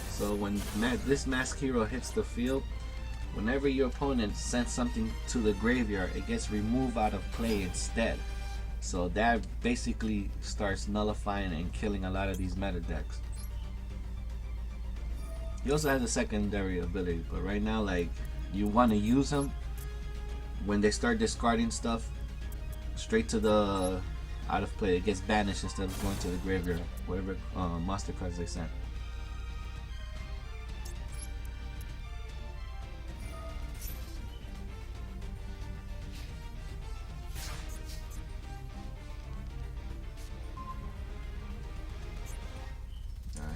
So when this Mask Hero hits the field, whenever your opponent sends something to the graveyard, it gets removed out of play instead. So that basically starts nullifying and killing a lot of these meta decks. He also has a secondary ability, but right now, like, you want to use him when they start discarding stuff straight to the out of play. It gets banished instead of going to the graveyard, whatever monster cards they sent.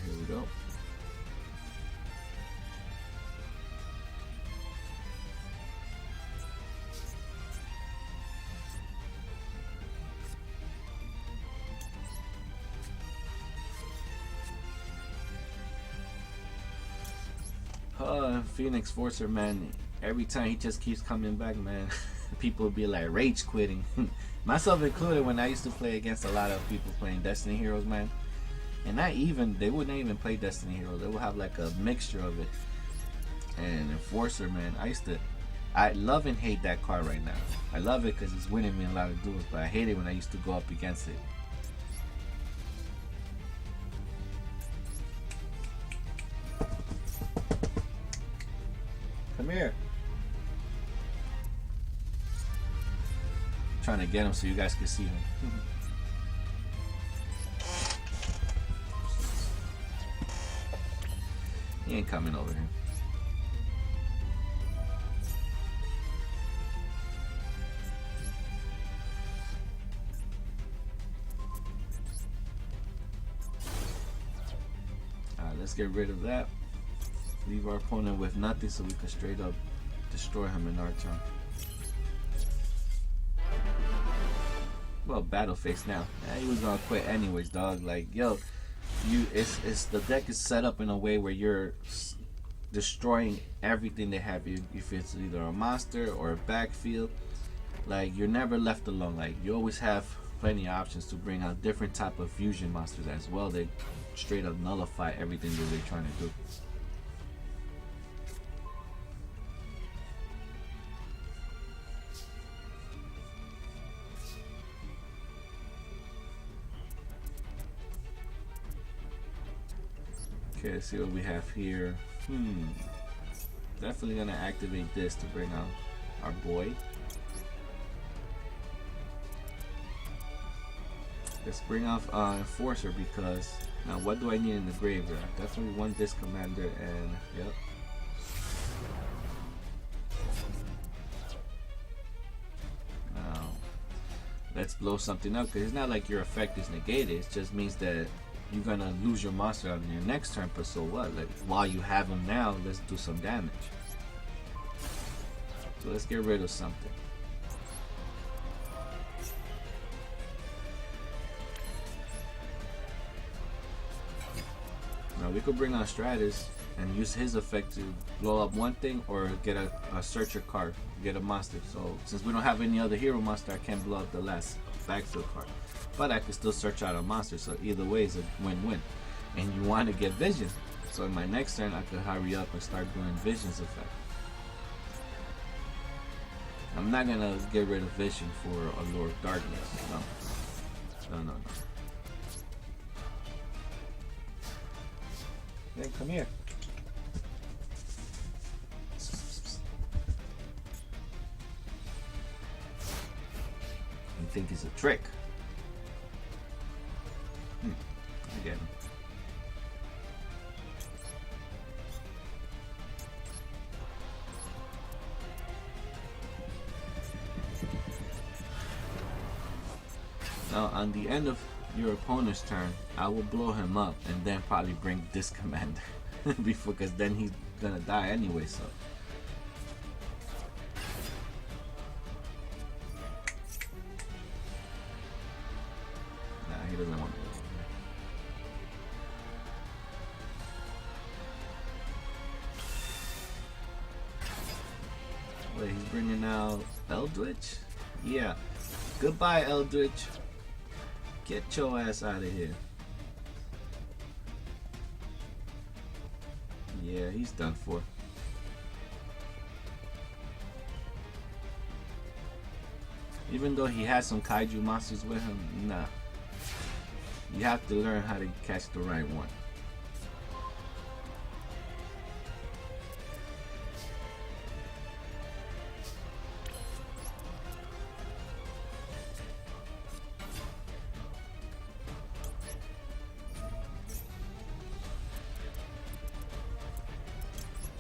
Here we go. Phoenix Forcer, man, every time he just keeps coming back, man. People will be like rage quitting. Myself included, when I used to play against a lot of people playing Destiny Heroes, man. And they wouldn't even play Destiny Heroes. They would have like a mixture of it. And Enforcer, man, I love and hate that card right now. I love it because it's winning me a lot of duels, but I hate it when I used to go up against it. Come here. I'm trying to get him so you guys can see him. He ain't coming over here. Alright, let's get rid of that. Leave our opponent with nothing so we can straight up destroy him in our turn. Well, battle face now. He was gonna quit anyways, dog. Like, yo, it's the deck is set up in a way where you're destroying everything they have. If it's either a monster or a backfield, like, you're never left alone. Like, you always have plenty of options to bring out different type of fusion monsters as well. They straight up nullify everything that they're trying to do. Okay, let's see what we have here. Definitely gonna activate this to bring out our boy. Let's bring off Enforcer, because now what do I need in the graveyard? Definitely one Disc Commander, and yep. Now let's blow something up, because it's not like your effect is negated. It just means that you're gonna lose your monster on your next turn, but so what? Like, while you have him now, let's do some damage. So let's get rid of something. Now we could bring on Stratus and use his effect to blow up one thing, or get a searcher card, get a monster. So since we don't have any other hero monster, I can't blow up the last backfield card. But I can still search out a monster, so either way is a win-win. And you want to get Vision, so in my next turn I could hurry up and start doing Vision's effect. I'm not gonna get rid of vision for a Lord of Darkness. No. Then come here. You think it's a trick? I get him. Now, on the end of your opponent's turn, I will blow him up and then probably bring this commander because then he's gonna die anyway. So. He doesn't want to. Wait, he's bringing out Eldritch? Yeah. Goodbye, Eldritch. Get your ass out of here. Yeah, he's done for. Even though he has some kaiju monsters with him, nah. You have to learn how to catch the right one.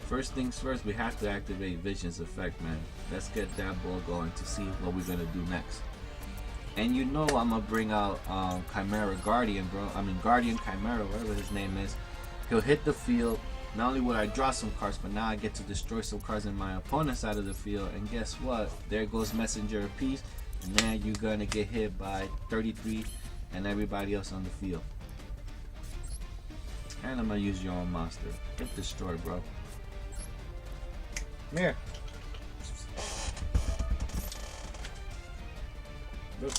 First things first, we have to activate Vision's effect, man. Let's get that ball going to see what we're gonna do next. And you know I'm gonna bring out Chimera Guardian, bro. I mean Guardian Chimera, whatever his name is. He'll hit the field. Not only will I draw some cards, but now I get to destroy some cards in my opponent's side of the field. And guess what? There goes Messenger of Peace. And then you're gonna get hit by 33 and everybody else on the field. And I'm gonna use your own monster. Get destroyed, bro. Come here. Look.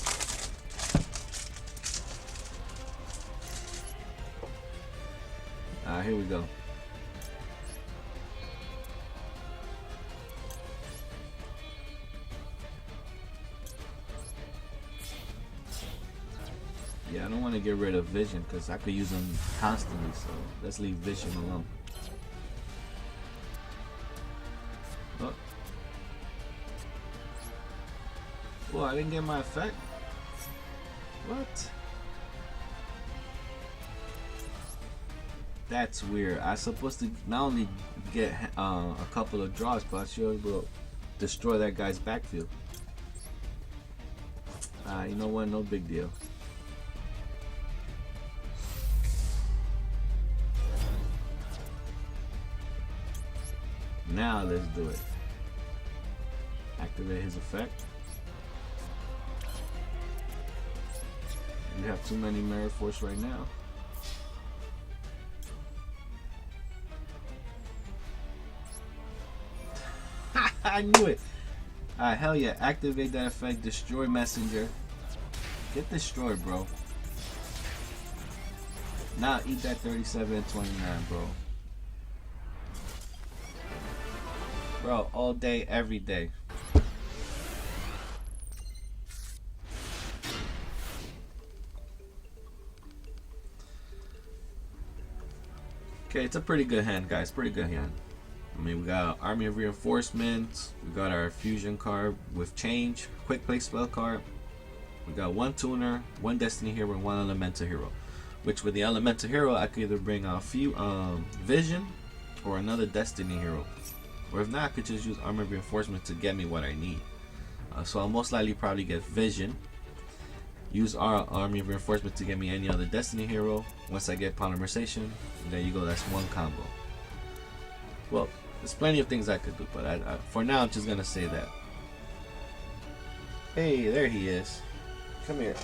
Here we go. Yeah, I don't want to get rid of Vision because I could use him constantly, so let's leave Vision alone. Oh. Whoa, I didn't get my effect? What? That's weird. I'm supposed to not only get a couple of draws, but I sure will destroy that guy's backfield. You know what? No big deal. Now let's do it. Activate his effect. You have too many Mirror Force right now. I knew it. Alright, hell yeah. Activate that effect. Destroy Messenger. Get destroyed, bro. Now eat that 37 and 29, bro. Bro, all day, every day. Okay, it's a pretty good hand, guys. Pretty good hand. I mean, we got Army of Reinforcements. We got our Fusion card with Change. Quick Play spell card. We got one Tuner, one Destiny Hero, and one Elemental Hero. Which with the Elemental Hero, I could either bring out Vision or another Destiny Hero. Or if not, I could just use Armor Reinforcement to get me what I need. So I'll most likely probably get Vision. Use our Army Reinforcement to get me any other Destiny Hero. Once I get Polymerization, there you go, that's one combo. Well, there's plenty of things I could do, but for now I'm just going to say that. Hey, there he is. Come here.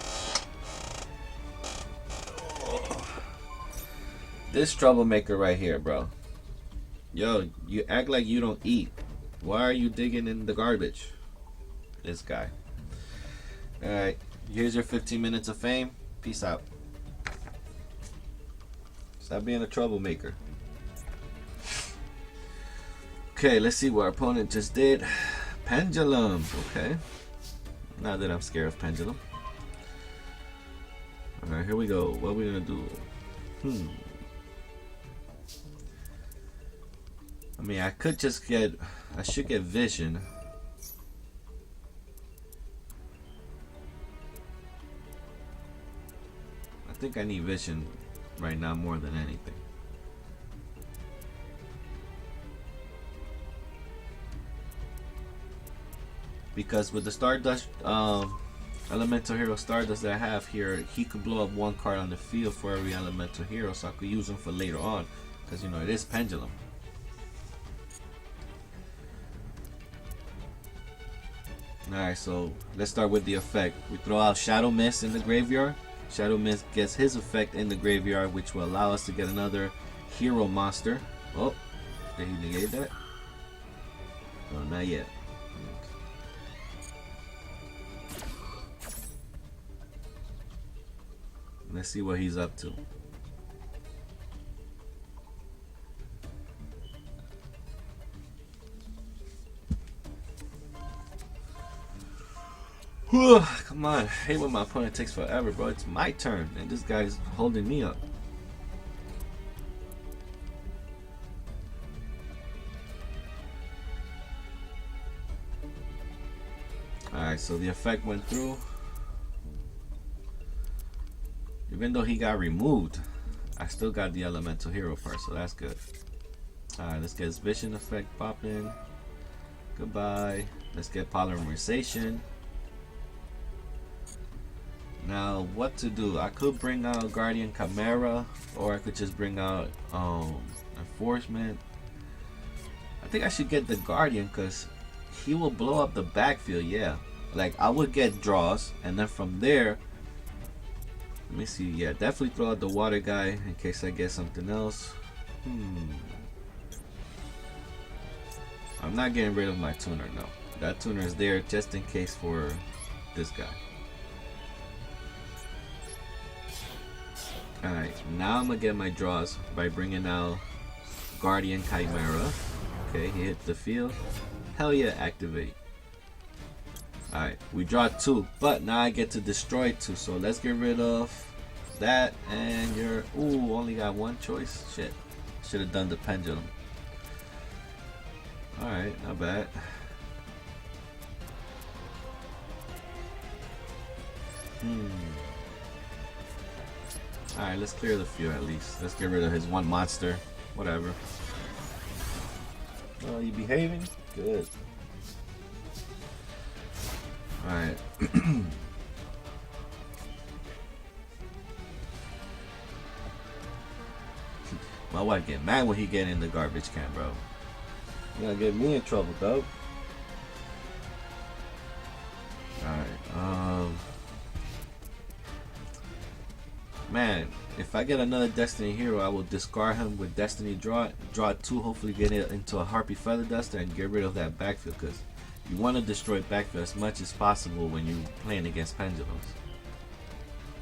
This troublemaker right here, bro. Yo, you act like you don't eat. Why are you digging in the garbage? This guy. Alright, here's your 15 minutes of fame. Peace out. Stop being a troublemaker. Okay, let's see what our opponent just did. Pendulum. Okay. Not that I'm scared of pendulum. Alright, here we go. What are we gonna do? I mean, I should get vision. I think I need vision right now more than anything. Because with the Stardust, Elemental Hero Stardust that I have here, he could blow up one card on the field for every Elemental Hero, so I could use him for later on. Because, you know, it is Pendulum. Alright, so let's start with the effect. We throw out Shadow Mist in the graveyard. Shadow Mist gets his effect in the graveyard, which will allow us to get another hero monster. Oh, did he negate that? No, not yet. Let's see what he's up to. Come on, I hate when my opponent takes forever, bro. It's my turn, and this guy's holding me up. Alright, so the effect went through. Even though he got removed, I still got the Elemental Hero part, so that's good. Alright, let's get his Vision effect popping. Goodbye. Let's get Polymerization. Now, what to do? I could bring out Guardian Chimera, or I could just bring out Enforcement. I think I should get the Guardian, because he will blow up the backfield, yeah. Like, I would get draws, and then from there, let me see, yeah, definitely throw out the water guy in case I get something else. I'm not getting rid of my tuner, no. That tuner is there just in case for this guy. Alright, now I'm gonna get my draws by bringing out Guardian Chimera. Okay, he hit the field. Hell yeah, activate. Alright, we draw 2, but now I get to destroy 2, so let's get rid of that, and you're... Ooh, only got one choice? Shit. Should have done the Pendulum. Alright, not bad. Alright, let's clear the field at least. Let's get rid of his one monster. Whatever. Oh, you behaving? Good. Alright. My wife get mad when he get in the garbage can, bro. You gonna get me in trouble, though. Alright, man, if I get another Destiny hero, I will discard him with Destiny draw 2, hopefully get it into a Harpy Feather Duster and get rid of that backfield, because you want to destroy backfield as much as possible when you're playing against Pendulums,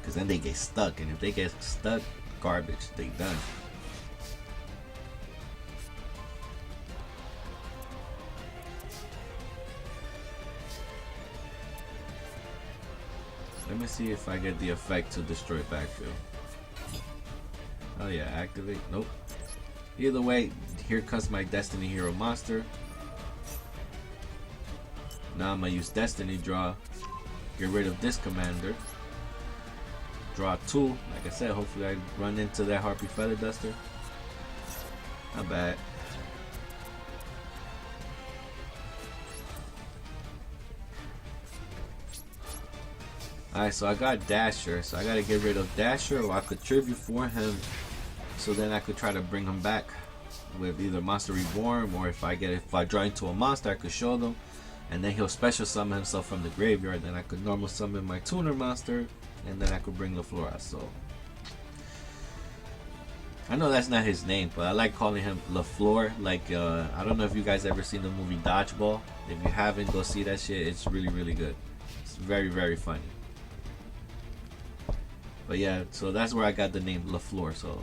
because then they get stuck, and if they get stuck, garbage, they done. Let me see if I get the effect to destroy backfield. Oh yeah, activate. Nope. Either way, here comes my Destiny hero monster. Now I'm gonna use Destiny draw, get rid of this commander, draw 2. Like I said, hopefully I run into that Harpy Feather Duster. Not bad. Alright, so I got Dasher, so I gotta get rid of Dasher, or I could tribute for him, so then I could try to bring him back with either Monster Reborn, or if I draw into a monster, I could show them, and then he'll special summon himself from the graveyard. Then I could normal summon my tuner monster, and then I could bring LaFlora. So I know that's not his name, but I like calling him LaFleur. Like I don't know if you guys ever seen the movie Dodgeball. If you haven't, go see that shit. It's really, really good. It's very, very funny. But yeah, so that's where I got the name LaFleur. So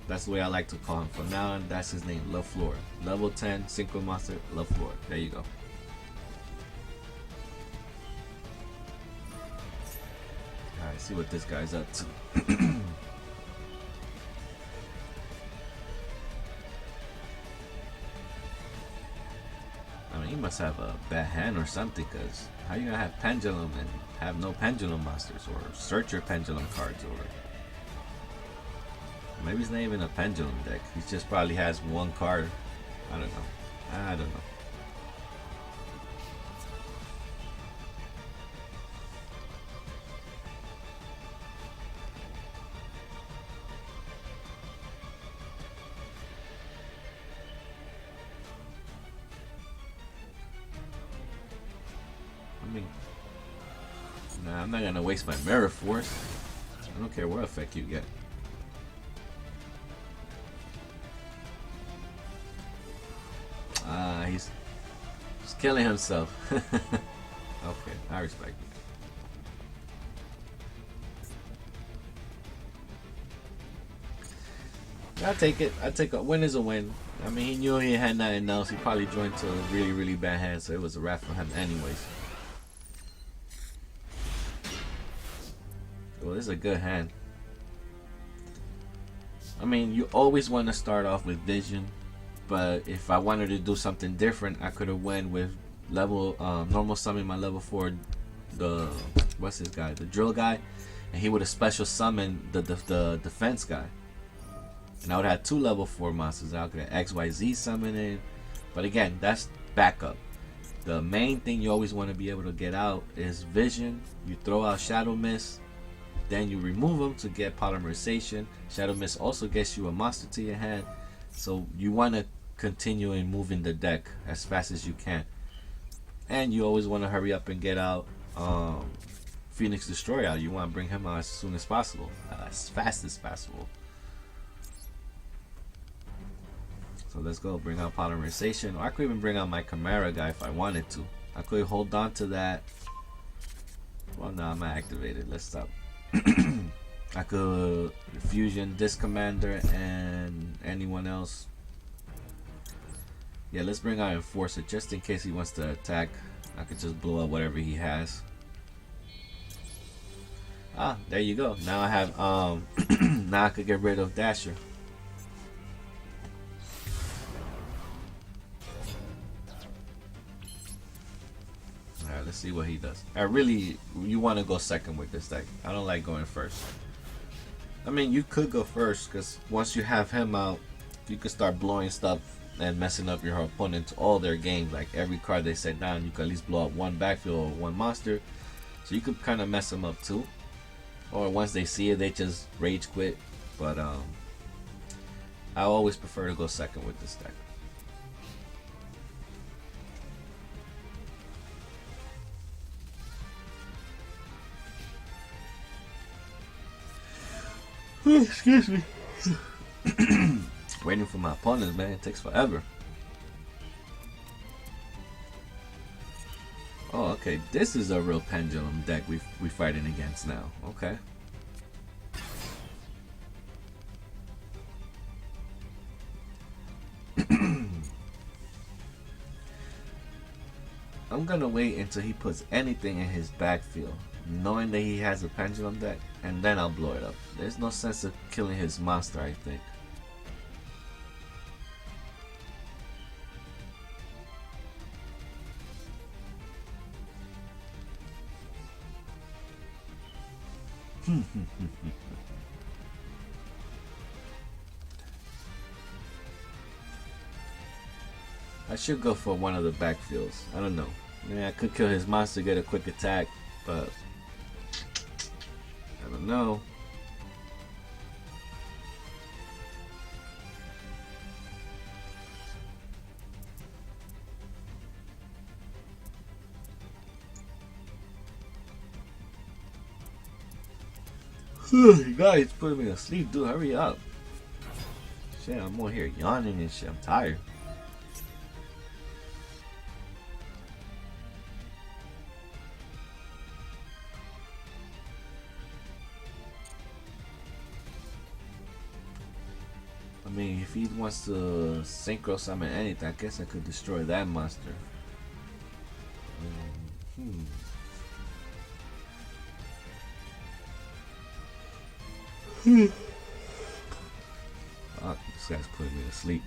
that's the way I like to call him from now on. That's his name, LaFleur. Level 10 Synchro Monster LaFleur. There you go. Alright, see what this guy's up to. I mean, he must have a bad hand or something, because how you gonna have pendulum and have no pendulum monsters, or search your pendulum cards, or maybe it's not even a pendulum deck. He just probably has one card. I don't know. I don't know. I mean, nah, I'm not gonna waste my Mirror Force. I don't care what effect you get. He's killing himself. Okay, I respect it. I'll take it. I take a win is a win. I mean, he knew he had nothing else. He probably joined to a really, really bad hand, so it was a wrap for him anyways. Well, this is a good hand. I mean, you always want to start off with Vision, but if I wanted to do something different, I could have went with level normal summon my level 4, the what's this guy, the drill guy, and he would have special summoned the defense guy, and I would have 2 level 4 monsters. I could have XYZ summoning, but again, that's backup. The main thing you always want to be able to get out is Vision. You throw out Shadow Mist, then you remove them to get polymerization. Shadow Mist also gets you a monster to your hand, so you want to continue in moving the deck as fast as you can, and you always want to hurry up and get out Phoenix Destroyer out. You want to bring him out as soon as possible, as fast as possible. So let's go bring out polymerization, or I could even bring out my Chimera guy if I wanted to. I could hold on to that. Well, no, I'm not activated. Let's stop. I could fusion this commander and anyone else. Yeah, let's bring out Enforcer just in case he wants to attack. I could just blow up whatever he has. Ah, there you go. Now I have now I could get rid of Dasher. Alright, let's see what he does. You want to go second with this deck. I don't like going first. I mean, you could go first, because once you have him out, you could start blowing stuff and messing up your opponent's all their games. Like every card they set down, you can at least blow up one backfield or one monster. So you could kind of mess them up too. Or once they see it, they just rage quit. But I always prefer to go second with this deck. Excuse me. Waiting for my opponents, man. It takes forever. Oh, okay. This is a real pendulum deck we fighting against now. Okay. I'm gonna wait until he puts anything in his backfield, knowing that he has a pendulum deck, and then I'll blow it up. There's no sense of killing his monster, I think. I should go for one of the backfields. I don't know. I mean, I could kill his monster, get a quick attack, but I don't know. You guys putting me to sleep, dude. Hurry up. Shit, I'm over here yawning and shit. I'm tired. I mean, if he wants to synchro summon anything, I guess I could destroy that monster. Oh, this guy's putting me to sleep.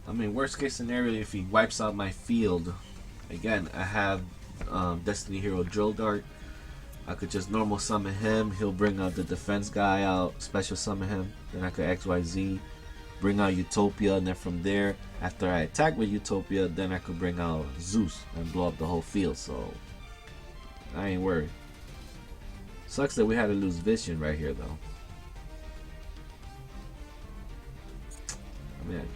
I mean, worst case scenario, if he wipes out my field, again, I have Destiny Hero Drill Dart. I could just normal summon him. He'll bring out the defense guy out, special summon him. Then I could XYZ, bring out Utopia, and then from there, after I attack with Utopia, then I could bring out Zeus and blow up the whole field. So I ain't worried. Sucks that we had to lose Vision right here, though. Man,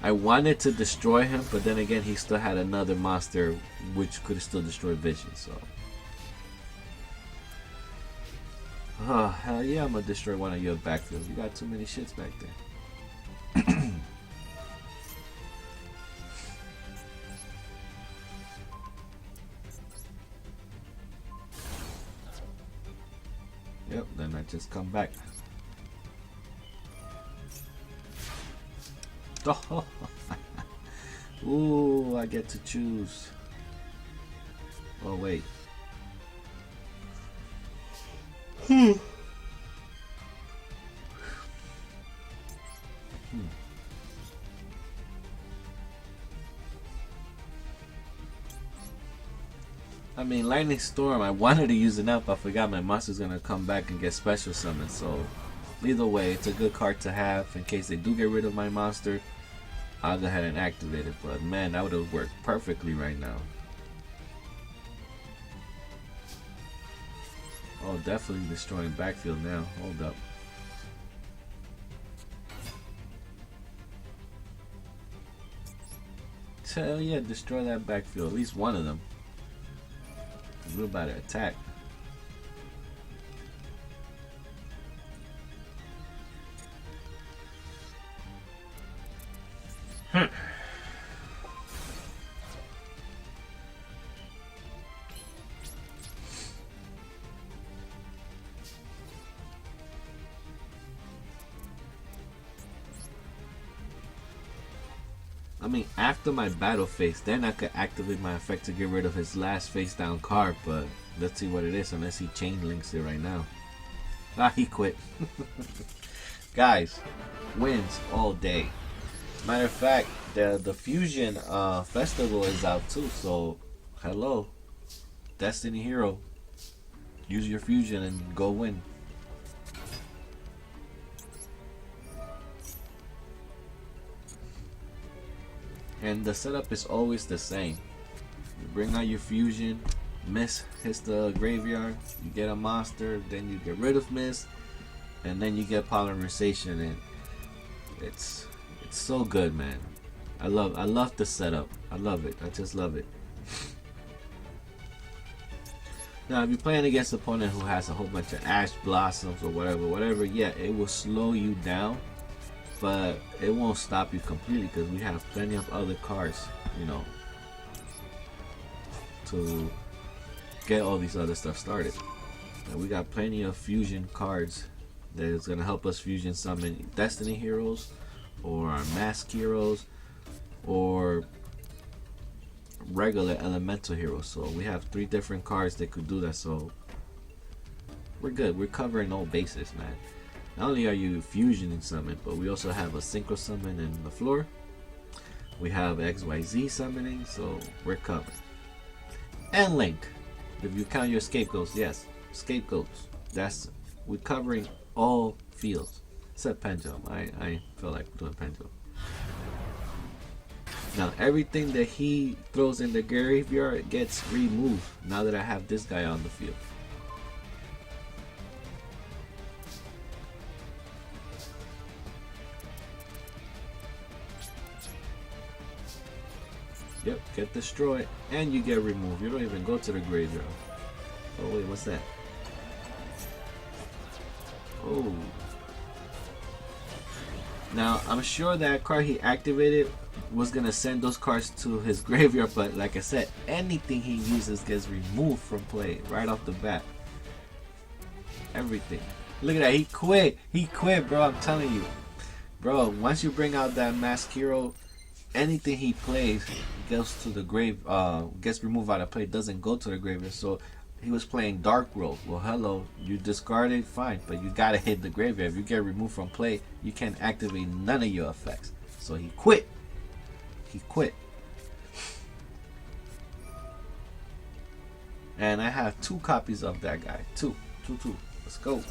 I wanted to destroy him, but then again, he still had another monster which could have still destroyed Vision. So, oh hell yeah, I'm gonna destroy one of your backfields. You got too many shits back there. Yep, then I just come back. Oh, ooh, I get to choose. Oh wait. I mean, Lightning Storm, I wanted to use it up. I forgot my monster's gonna come back and get special summon. So either way, it's a good card to have in case they do get rid of my monster. I'll go ahead and activate it, but man, that would have worked perfectly right now. Oh, definitely destroying backfield now. Hold up. Hell yeah, destroy that backfield. At least one of them. We're about to attack. I mean, after my battle phase, then I could activate my effect to get rid of his last face down card, but let's see what it is unless he chain links it right now. Ah, he quit. Guys, wins all day. Matter of fact, the Fusion Festival is out too, so hello. Destiny Hero. Use your Fusion and go win. And the setup is always the same. You bring out your Fusion, Mist hits the graveyard, you get a monster, then you get rid of Mist, and then you get polymerization, and it's so good, man. I love the setup. I love it. I just love it. Now, if you're playing against an opponent who has a whole bunch of Ash Blossoms or whatever, yeah, it will slow you down. But it won't stop you completely because we have plenty of other cards, you know, to get all these other stuff started. And we got plenty of fusion cards that is going to help us fusion summon Destiny heroes or our mask heroes or regular elemental heroes. So we have 3 different cards that could do that. So we're good. We're covering all bases, man. Not only are you fusioning summon, but we also have a synchro summon in the floor. We have XYZ summoning, so we're covered. And Link, if you count your scapegoats, yes, scapegoats. We're covering all fields except Pendulum. I feel like doing Pendulum. Now everything that he throws in the graveyard gets removed now that I have this guy on the field. Yep, get destroyed and you get removed. You don't even go to the graveyard. Oh wait, what's that? Oh. Now I'm sure that card he activated was gonna send those cards to his graveyard, but like I said, anything he uses gets removed from play right off the bat. Everything. Look at that, he quit, bro, I'm telling you. Bro, once you bring out that mask hero, anything he plays goes to the grave. Gets removed out of play. Doesn't go to the graveyard. So he was playing Dark World. Well, hello, you discarded, fine, but you gotta hit the graveyard. If you get removed from play, you can't activate none of your effects. So he quit. He quit. And I have 2 copies of that guy. Two. Let's go.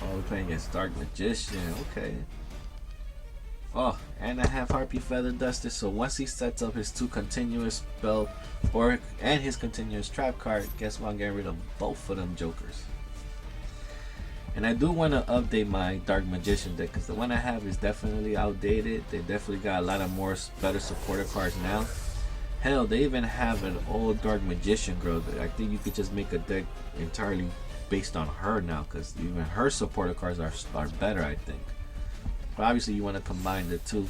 Oh, we're playing against Dark Magician. Okay. Oh, and I have Harpy Feather Duster. So once he sets up his 2 continuous spell and his continuous trap card, guess what? I'm getting rid of both of them jokers. And I do want to update my Dark Magician deck because the one I have is definitely outdated. They definitely got a lot of more better supporter cards now. Hell, they even have an old Dark Magician girl. I think you could just make a deck entirely based on her now because even her supporter cards are better, I think. But obviously you want to combine the two.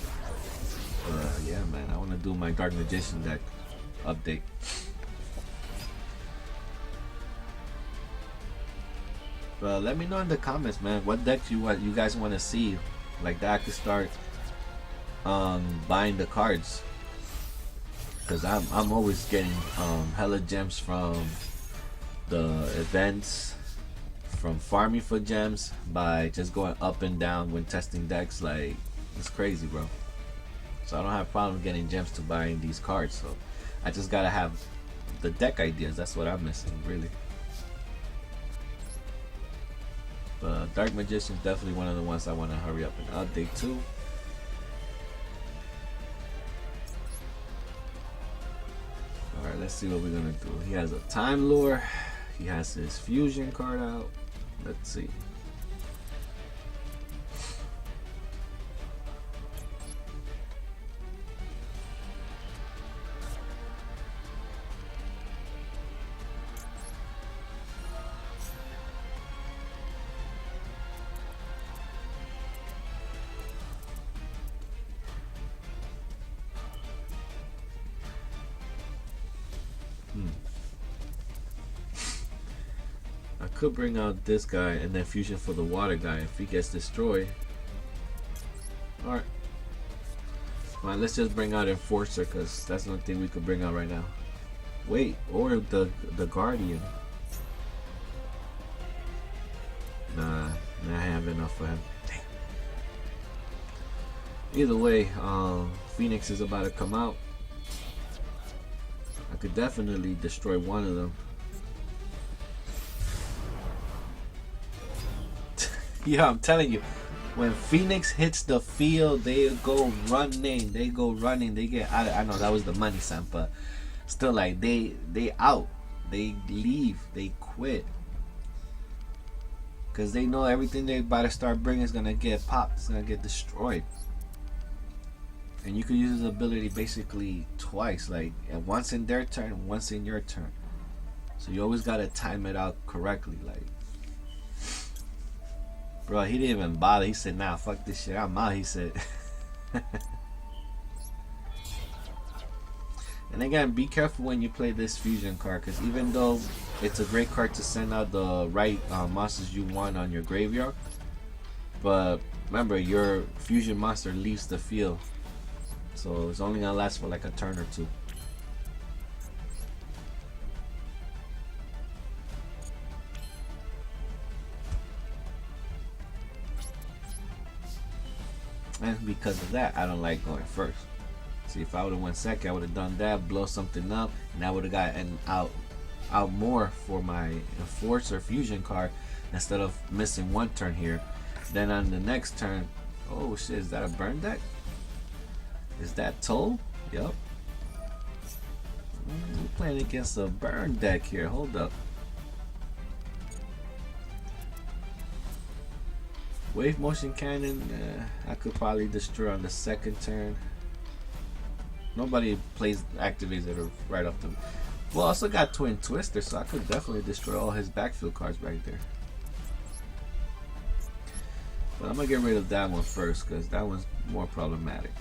Yeah, man, I want to do my Dark Magician deck update. But let me know in the comments, man, what decks you guys want to see, like that I could start buying the cards. Cause I'm always getting hella gems from the events, from farming for gems by just going up and down when testing decks. Like, it's crazy, bro. So I don't have a problem getting gems to buying these cards. So I just gotta have the deck ideas. That's what I'm missing, really. But Dark Magician is definitely one of the ones I want to hurry up and update to. Alright, let's see what we're gonna do. He has a Time Lure. He has his fusion card out. Let's see. I could bring out this guy and then fusion for the water guy if he gets destroyed. Alright. Fine, let's just bring out Enforcer because that's the only thing we could bring out right now. Wait, or the Guardian. Nah, I have enough for him. Dang. Either way, Phoenix is about to come out. I could definitely destroy one of them. Yeah, I'm telling you, when Phoenix hits the field, they go running. They go running. They get out. I know that was the money sign, but still, like they out. They leave. They quit. Cause they know everything they about to start bringing is gonna get popped. It's gonna get destroyed. And you can use his ability basically twice, like once in their turn, once in your turn. So you always gotta time it out correctly, like. Bro, he didn't even bother. He said, nah, fuck this shit. I'm out, he said. And again, be careful when you play this fusion card, because even though it's a great card to send out the right monsters you want on your graveyard, but remember, your fusion monster leaves the field. So it's only gonna last for like a turn or two. And because of that, I don't like going first. See, if I would have went second, I would have done that, blow something up, and I would have gotten out more for my Enforcer fusion card instead of missing one turn here. Then on the next turn, oh shit, is that a burn deck? Is that Toll? Yup. We're playing against a burn deck here. Hold up. Wave Motion Cannon, I could probably destroy on the second turn. Nobody plays activates it right off the. Well, I also got Twin Twister, so I could definitely destroy all his backfield cards right there. But I'm gonna get rid of that one first, because that one's more problematic.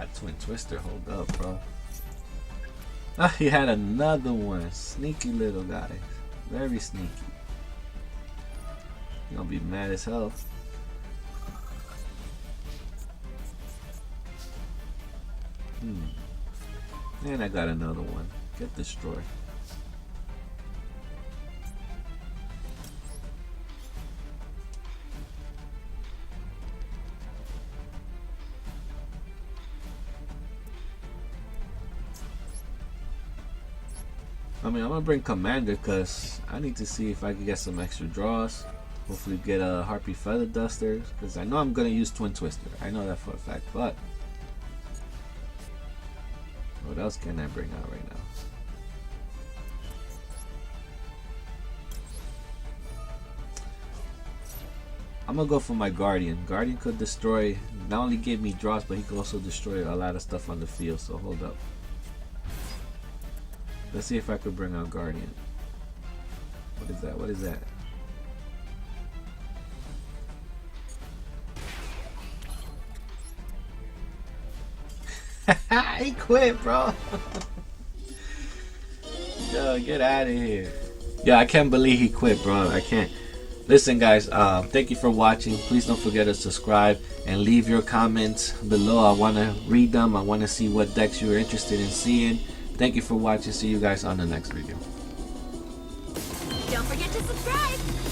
got Twin Twister. Hold up, bro. Ah, he had another one. Sneaky little guy. Very sneaky. He gonna be mad as hell. And I got another one. Get destroyed. I mean, I'm gonna bring Commander because I need to see if I can get some extra draws. Hopefully get a Harpy Feather Duster because I know I'm gonna use Twin Twister. I know that for a fact, but what else can I bring out right now? I'm gonna go for my Guardian. Guardian could destroy, not only give me draws, but he could also destroy a lot of stuff on the field, so hold up. Let's see if I could bring out Guardian. What is that? What is that? He quit, bro. Yo, get out of here. Yo, I can't believe he quit, bro. I can't. Listen, guys, thank you for watching. Please don't forget to subscribe and leave your comments below. I want to read them. I want to see what decks you're interested in seeing. Thank you for watching. See you guys on the next video. Don't forget to subscribe.